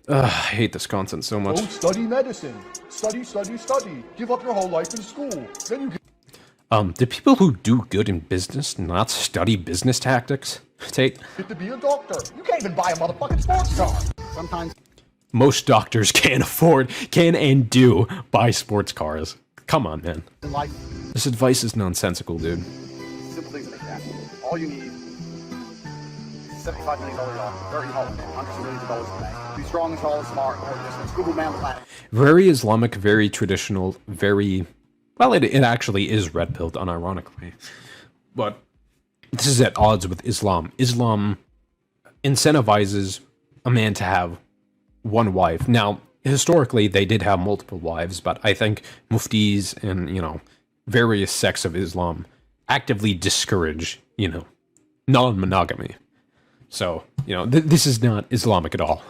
I hate this content so much.
Go study medicine. Study. Give up your whole life in school. Then you can...
Do people who do good in business not study business tactics?
Get to be a doctor. You can't even buy a motherfucking sports car. Sometimes
most doctors can and do buy sports cars. Come on, man.
in life,
This advice is nonsensical, dude.
simple things to make happen. All you need is $75 million off, very hard, hundreds of millions of dollars in the bank. Be strong, tall, smart, or distance. Google man the planet.
Very Islamic, very traditional, very... Well, it actually is red-pilled, unironically. But this is at odds with Islam. Islam incentivizes a man to have one wife. Now, historically, they did have multiple wives, but I think muftis and, you know, various sects of Islam actively discourage, you know, non-monogamy. So, you know, this is not Islamic at all.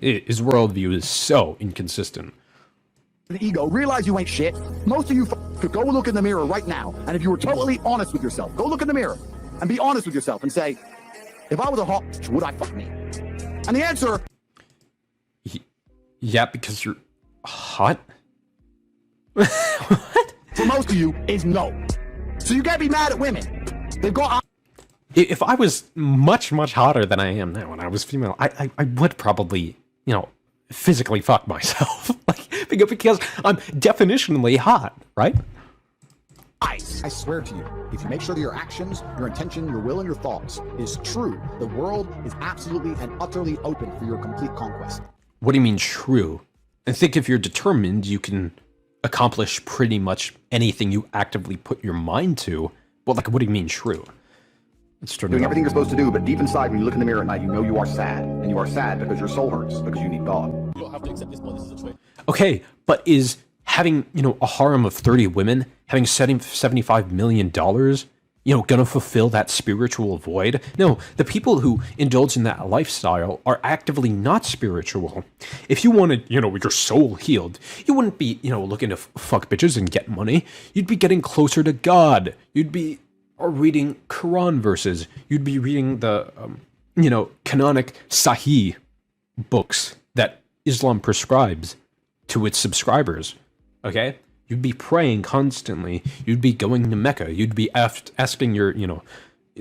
His worldview is so inconsistent.
The ego, realize you ain't shit. Most of you could go look in the mirror right now, and if you were totally honest with yourself, go look in the mirror and be honest with yourself and say, if I was a hot bitch, would I fuck me? And the answer...
Yeah, because you're hot?
What? For most of you, is no. So you can't be mad at women. They've got...
If I was much, much hotter than I am now when I was female, I would probably, you know, physically fuck myself. Like, because I'm definitionally hot, right?
I swear to you, if you make sure that your actions, your intention, your will, and your thoughts is true, the world is absolutely and utterly open for your complete conquest.
What do you mean true? I think if you're determined, you can accomplish pretty much anything you actively put your mind to. Well, like, what do you mean true?
Doing everything you're supposed to do, but deep inside, when you look in the mirror at night, you know you are sad. And you are sad because your soul hurts, because you need God.
You don't have to accept this, but this is a choice.
Okay, but is having, you know, a harem of 30 women, having $75 million, you know, gonna fulfill that spiritual void? No, the people who indulge in that lifestyle are actively not spiritual. If you wanted, you know, your soul healed, you wouldn't be, you know, looking to fuck bitches and get money. You'd be getting closer to God. You'd be reading Quran verses. You'd be reading the, you know, canonic Sahih books that Islam prescribes to its subscribers, okay? You'd be praying constantly. You'd be going to Mecca. You'd be asking your, you know,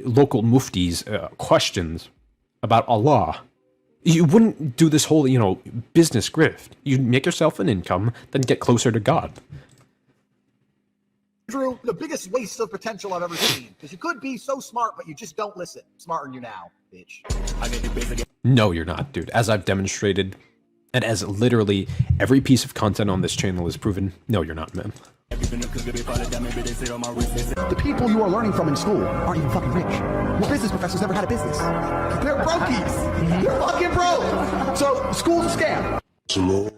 local muftis questions about Allah. You wouldn't do this whole, you know, business grift. You'd make yourself an income, then get closer to God.
Drew, the biggest waste of potential I've ever seen. Because you could be so smart, but you just don't listen. Smarter than you now, bitch.
No, you're not, dude. As I've demonstrated, and as literally every piece of content on this channel is proven, no, you're not, man.
The people you are learning from in school aren't even fucking rich. Your business professors never had a business. They're brokies. They're fucking broke. So school's a scam.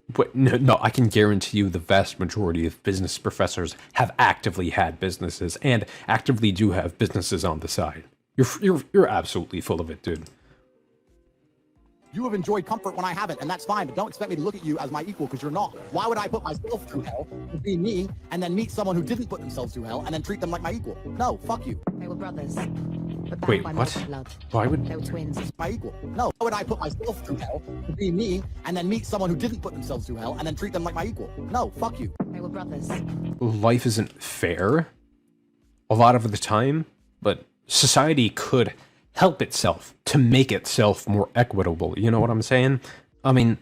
But no, I can guarantee you the vast majority of business professors have actively had businesses and actively do have businesses on the side. You're absolutely full of it, dude.
You have enjoyed comfort when I haven't, and that's fine, but don't expect me to look at you as my equal, because you're not. Why would I put myself through hell to be me, and then meet someone who didn't put themselves through hell, and then treat them like my equal? No, fuck you.
They were brothers.
Wait, what? Why would...
They were twins.
My equal. No, why would I put myself through hell to be me, and then meet someone who didn't put themselves through hell, and then treat them like my equal? No, fuck you.
They were brothers.
Life isn't fair a lot of the time, but society could help itself to make itself more equitable. You know what I'm saying? I mean,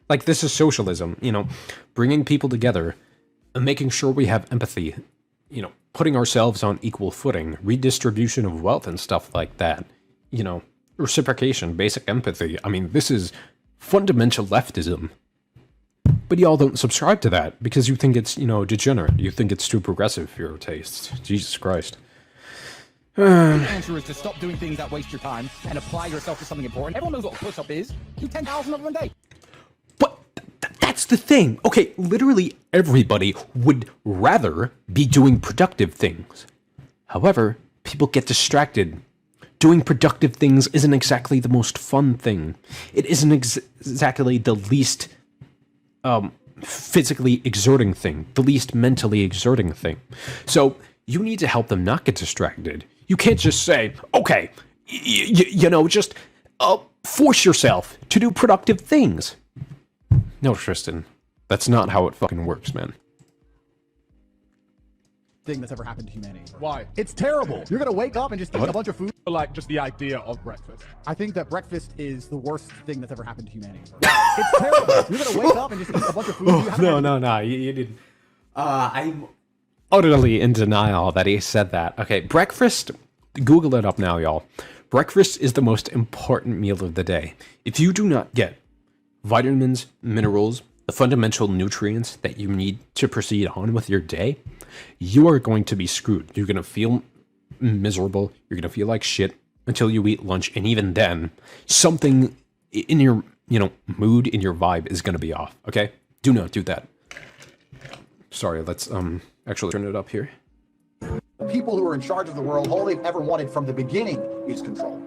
like, this is socialism, you know, bringing people together and making sure we have empathy, you know, putting ourselves on equal footing, redistribution of wealth and stuff like that, you know, reciprocation, basic empathy. I mean, this is fundamental leftism. But y'all don't subscribe to that because you think it's, you know, degenerate. You think it's too progressive for your tastes. Jesus Christ.
The answer is to stop doing things that waste your time and apply yourself to something important. Everyone knows what a push-up is. Do 10,000 of them a day.
But that's the thing. Okay, literally everybody would rather be doing productive things. However, people get distracted. Doing productive things isn't exactly the most fun thing. It isn't exactly the least physically exerting thing, the least mentally exerting thing. So you need to help them not get distracted. You can't just say, okay, you know, just force yourself to do productive things. No, Tristan, that's not how it fucking works, man.
Thing that's ever happened to humanity.
Why?
It's terrible. You're gonna wake up and just eat a bunch of food.
Like, just the idea of breakfast.
I think that breakfast is the worst thing that's ever happened to humanity. It's terrible. You're gonna wake up and just eat a bunch of food.
No, you didn't. I'm utterly in denial that he said that. Okay, breakfast, Google it up now, y'all. Breakfast is the most important meal of the day. If you do not get vitamins, minerals, the fundamental nutrients that you need to proceed on with your day, you are going to be screwed. You're going to feel miserable. You're going to feel like shit until you eat lunch. And even then, something in your, you know, mood, in your vibe is going to be off. Okay? Do not do that. Sorry, let's actually turn it up here.
The people who are in charge of the world, all they've ever wanted from the beginning
is control.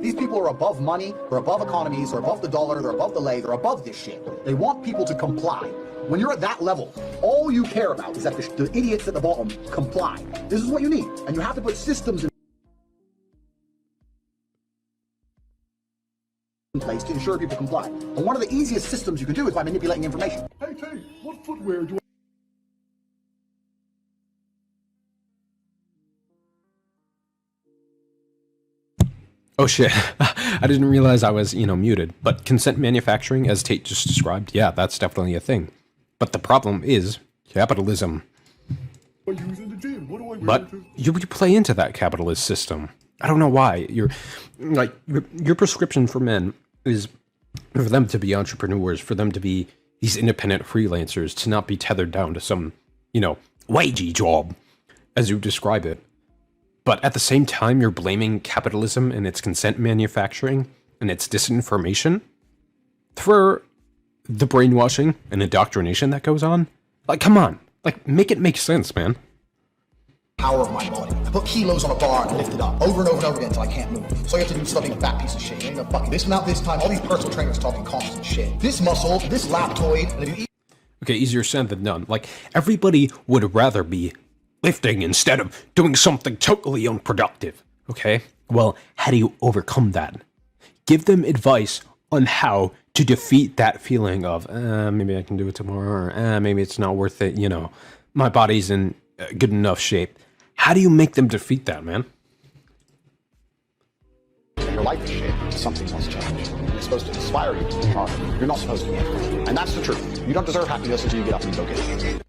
These people are above money, they're above economies, they're above the dollar, they're above the lei, they're above this shit. They want people to comply. When you're at that level, all you care about is that the idiots at the bottom comply. This is what you need, and you have to put systems in place to ensure people comply. And one of the easiest systems you can do is by manipulating information.
Hey, what footwear do
Oh shit, I didn't realize I was, muted. But consent manufacturing, as Tate just described, yeah, that's definitely a thing. But the problem is capitalism.
I use in the gym? What do I wear?
But you play into that capitalist system. I don't know why. Your prescription for men is for them to be entrepreneurs, for them to be these independent freelancers, to not be tethered down to some, wagey job, as you describe it. But at the same time, you're blaming capitalism and its consent manufacturing and its disinformation for the brainwashing and indoctrination that goes on. Like, come on. Like, make it make sense, man.
Power of my body. I put kilos on a bar and lift it up over and over and over again until I can't move. So you have to do something a fat piece of shit. You ain't gonna fucking this amount this time. All these personal trainers talking constant shit. This muscle, this laptoid, and if you eat.
Okay, easier said than done. Like, everybody would rather be lifting instead of doing something totally unproductive. Okay? Well, how do you overcome that? Give them advice on how to defeat that feeling of, maybe I can do it tomorrow, or maybe it's not worth it, my body's in good enough shape. How do you make them defeat that, man?
Your life is shit. Something must change. It's supposed to inspire you to be stronger. You're not supposed to be angry. And that's the truth. You don't deserve happiness until you get up and go get it.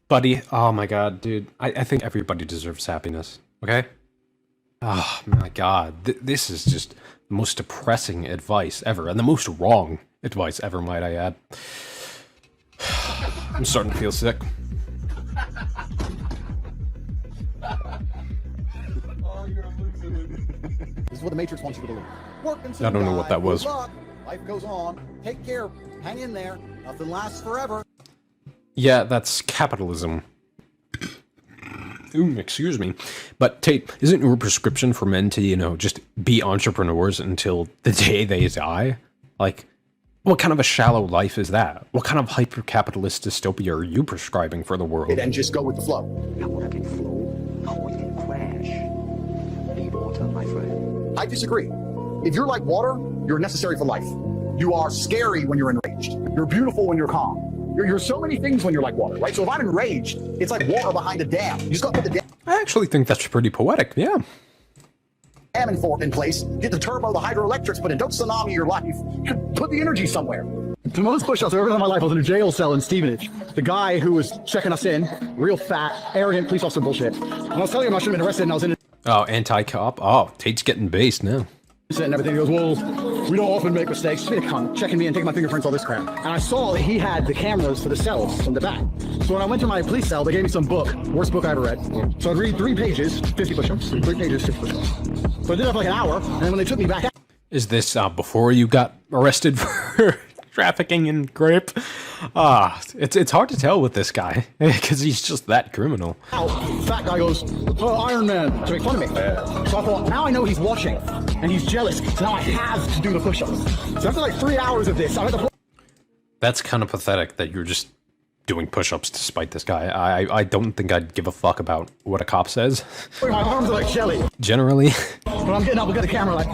Buddy, oh my god, dude. I think everybody deserves happiness, okay? Oh my god, this is just the most depressing advice ever, and the most wrong advice ever, might I add. I'm starting to feel sick.
This is what the Matrix wants you to believe. Work and
I don't know what that was.
Good luck. Life goes on. Take care. Hang in there. Nothing lasts forever.
Yeah, that's capitalism. Ooh, excuse me. But Tate, isn't your prescription for men to, just be entrepreneurs until the day they die? Like, what kind of a shallow life is that? What kind of hyper-capitalist dystopia are you prescribing for the world?
And just go with the flow.
I want to get flow. I want to get crash. Need water, my friend.
I disagree. If you're like water, you're necessary for life. You are scary when you're enraged. You're beautiful when you're calm. You're so many things when you're like water, right? So if I'm enraged, it's like water behind a dam. You just got to put the dam.
I actually think that's pretty poetic, yeah.
Dam in place, get the turbo, the hydroelectrics put in. Don't tsunami your life. Put the energy somewhere.
The most push-ups I've ever done in my life, I was in a jail cell in Stevenage. The guy who was checking us in, real fat, arrogant police officer bullshit. And I was telling him I should have been arrested and I was in it.
Oh, anti-cop? Oh, Tate's getting based now.
And everything. He goes, well, we don't often make mistakes. Just be a cunt, checking me and taking my fingerprints, all this crap. And I saw that he had the cameras for the cells in the back. So when I went to my police cell, they gave me some book, worst book I ever read. So I'd read 3 pages, 50 push-ups. 3 pages, 50 push-ups. So I did that for like an hour, and then when they took me back out.
Is this before you got arrested for trafficking and grape? It's hard to tell with this guy, because he's just that criminal.
Fat guy goes, oh, Iron Man, to make fun of me. So I thought, now I know he's watching, and he's jealous, so now I have to do the push-ups. So after like 3 hours of this, I had to...
That's kind of pathetic that you're just doing push-ups despite this guy. I don't think I'd give a fuck about what a cop says.
My arms are like jelly.
Generally.
When I'm getting up, look at the camera like...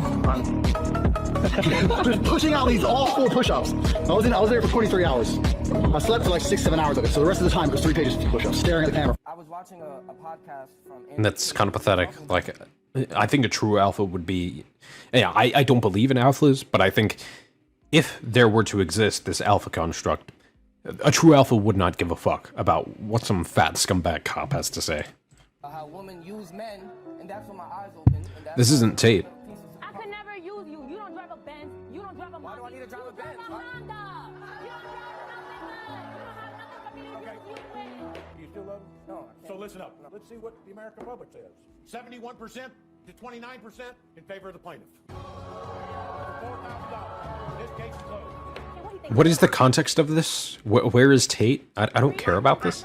just pushing out these awful push-ups. I was there for 23 hours. I slept for like 6-7 hours of it, so the rest of the time it was 3 pages of push-ups, staring at the camera.
I was watching a podcast from...
And that's kind of pathetic. Like, I think a true alpha would be... Yeah, I don't believe in alphas, but I think if there were to exist this alpha construct, a true alpha would not give a fuck about what some fat scumbag cop has to say.
How women use men, and that's when my eyes open.
This isn't Tate.
I could never use you. You don't drive a Benz. You don't drive a Why do I need to drive a Benz? You drive a Honda. You don't drive nothing, man. You don't have nothing for me to use you with.
You still love him? No. So listen up. Let's see what the American public says. 71% to 29% in favor of the plaintiff. $4,000. This case is closed.
What is the context of this? Where is Tate? I don't care about this.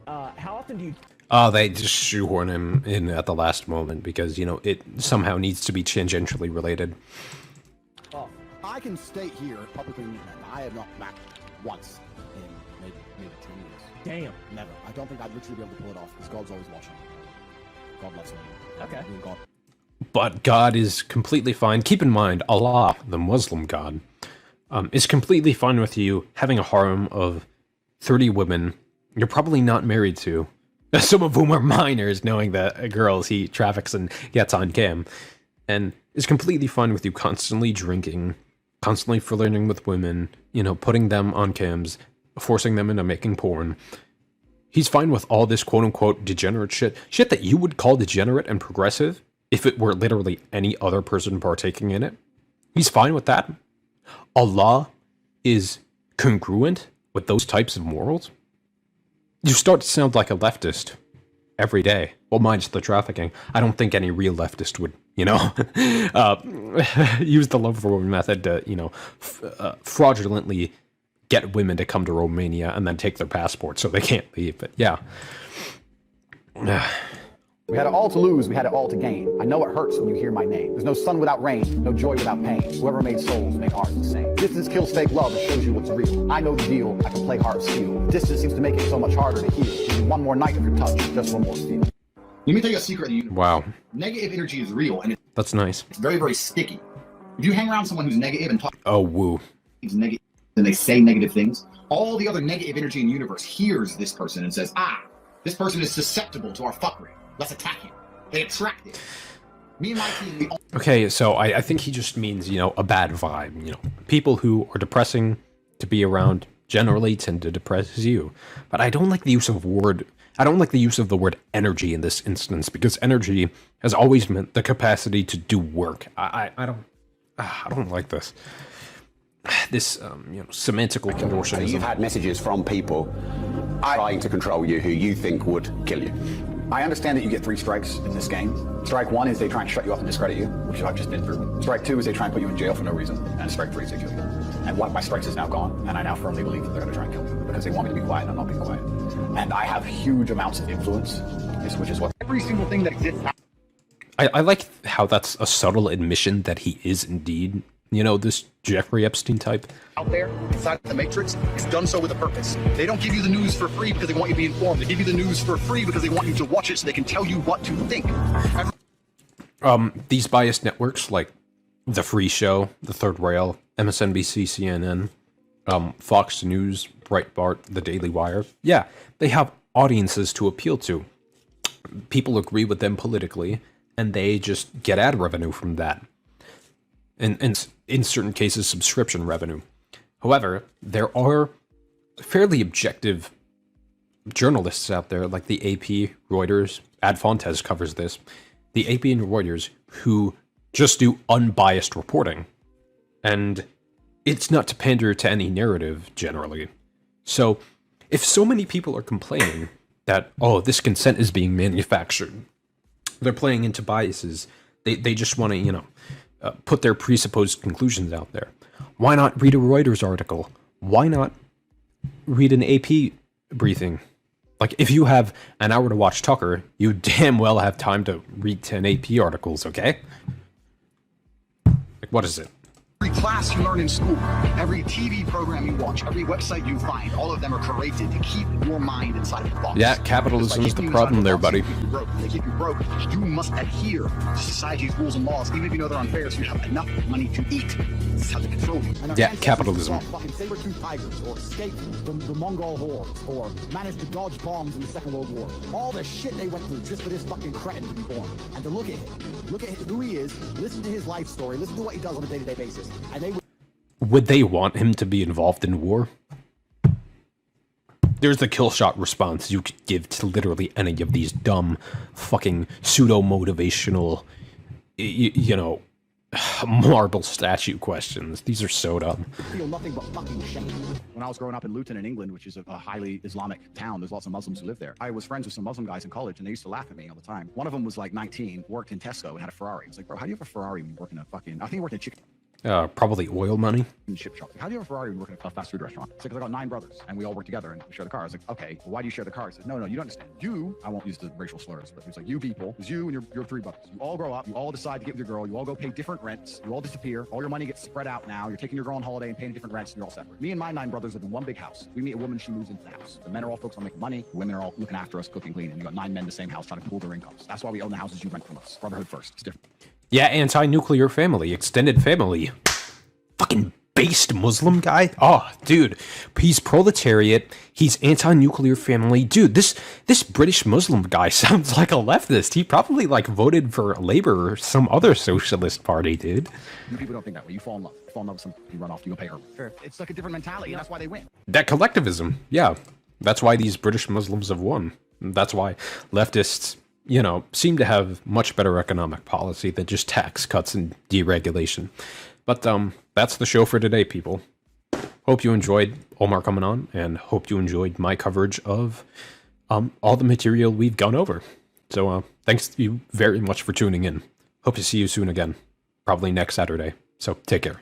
How often do you...
They just shoehorn him in at the last moment because, you know, it somehow needs to be tangentially related.
Oh, I can state here publicly that I have not backed once in maybe 2 years.
Damn.
Never. I don't think I'd literally be able to pull it off because God's always watching. God loves me.
Okay.
God.
But God is completely fine. Keep in mind, Allah, the Muslim God, is completely fine with you having a harem of 30 women you're probably not married to, some of whom are minors, knowing that girls he traffics and gets on cam, and is completely fine with you constantly drinking, constantly flirting with women, you know, putting them on cams, forcing them into making porn. He's fine with all this quote-unquote degenerate shit that you would call degenerate and progressive if it were literally any other person partaking in it. He's fine with that. Allah is congruent with those types of morals. You start to sound like a leftist every day. Well, minus the trafficking. I don't think any real leftist would, you know, use the love for women method to, you know, fraudulently get women to come to Romania and then take their passports so they can't leave. But yeah.
We had it all to lose, we had it all to gain. I know it hurts when you hear my name. There's no sun without rain, no joy without pain. Whoever made souls make hearts the same. Distance kills fake love and shows you what's real. I know the deal, I can play hard as steel. Distance seems to make it so much harder to heal. Give me one more night of your touch, just one more feel.
Let me tell you a secret of the universe.
Wow.
Negative energy is real, and
that's nice.
It's very, very sticky. If you hang around someone who's negative and talk
woo.
Negative, and they say negative things, all the other negative energy in the universe hears this person and says, this person is susceptible to our fuckery. Let's attack him. They attract it. Me and my team,
Okay, so I think he just means, you know, a bad vibe. You know, people who are depressing to be around generally tend to depress you. But I don't like the use of the word energy in this instance, because energy has always meant the capacity to do work. I don't like this. This you know, semantical contortionism.
You've had messages from people trying to control you who you think would kill you.
I understand that you get 3 strikes in this game. Strike 1 is they try and shut you up and discredit you, which I've just been through. Strike 2 is they try and put you in jail for no reason. And strike 3 is they kill you. And one of my strikes is now gone, and I now firmly believe that they're going to try and kill me because they want me to be quiet and I'm not being quiet. And I have huge amounts of influence, which is what every single thing that exists.
I like how that's a subtle admission that he is indeed, you know, this Jeffrey Epstein type.
Out there, inside the Matrix, is done so with a purpose. They don't give you the news for free because they want you to be informed. They give you the news for free because they want you to watch it so they can tell you what to think.
These biased networks like The Free Show, The Third Rail, MSNBC, CNN, Fox News, Breitbart, The Daily Wire, yeah, they have audiences to appeal to. People agree with them politically, and they just get ad revenue from that. And in certain cases, subscription revenue. However, there are fairly objective journalists out there, like the AP, Reuters, Ad Fontes covers this, the AP and Reuters, who just do unbiased reporting. And it's not to pander to any narrative, generally. So, if so many people are complaining that, oh, this consent is being manufactured, they're playing into biases, they just want to, you know, put their presupposed conclusions out there. Why not read a Reuters article? Why not read an AP briefing? Like, if you have an hour to watch Tucker, you damn well have time to read 10 AP articles, okay? Like, what is it?
Every class you learn in school, every TV program you watch, every website you find, all of them are created to keep your mind inside of a box.
Yeah, capitalism is the problem there, buddy.
They keep you broke. You must adhere to society's rules and laws, even if you know they're unfair, so you have enough money to eat. This is how they control you.
Yeah, capitalism.
Fucking saber-tooth tigers, or escaped the Mongol hordes, or managed to dodge bombs in the Second World War. All the shit they went through just for this fucking cretin to be born. And to look at who he is, listen to his life story, listen to what he does on a day-to-day basis. And
would they want him to be involved in war? There's the kill shot response you could give to literally any of these dumb, fucking pseudo-motivational, you know, marble statue questions. These are so dumb.
Feel nothing but fucking shame. When I was growing up in Luton in England, which is a highly Islamic town, there's lots of Muslims who live there. I was friends with some Muslim guys in college, and they used to laugh at me all the time. One of them was like 19, worked in Tesco, and had a Ferrari. I was like, bro, how do you have a Ferrari when you work in a fucking... I think he worked in chicken...
Probably oil money.
Ship shop. How do you have a Ferrari when you work in a fast food restaurant? It's because I got 9 brothers and we all work together and we share the car. I was like, okay, well, why do you share the car? He said, no, you don't understand. You, I won't use the racial slurs, but he was like, you people, it's you and your 3 brothers. You all grow up, you all decide to get with your girl, you all go pay different rents, you all disappear, all your money gets spread out now, you're taking your girl on holiday and paying different rents and you're all separate. Me and my 9 brothers live in one big house. We meet a woman, she moves into the house. The men are all focused on making money, the women are all looking after us, cooking, cleaning. You got 9 men in the same house trying to pool their incomes. That's why we own the houses you rent from us. Brotherhood first. It's different.
Yeah, anti-nuclear family, extended family. Fucking based Muslim guy. Oh, dude, he's proletariat. He's anti-nuclear family. Dude, this British Muslim guy sounds like a leftist. He probably like voted for Labour or some other socialist party, dude.
You people don't think that way. You fall in love. You fall in love with something. You run off. You go pay her. Sure. It's like a different mentality, and that's why they win.
That collectivism. Yeah, that's why these British Muslims have won. That's why leftists, you know, seem to have much better economic policy than just tax cuts and deregulation. But that's the show for today, people. Hope you enjoyed Omar coming on, and hope you enjoyed my coverage of all the material we've gone over. So thanks to you very much for tuning in. Hope to see you soon again, probably next Saturday. So take care.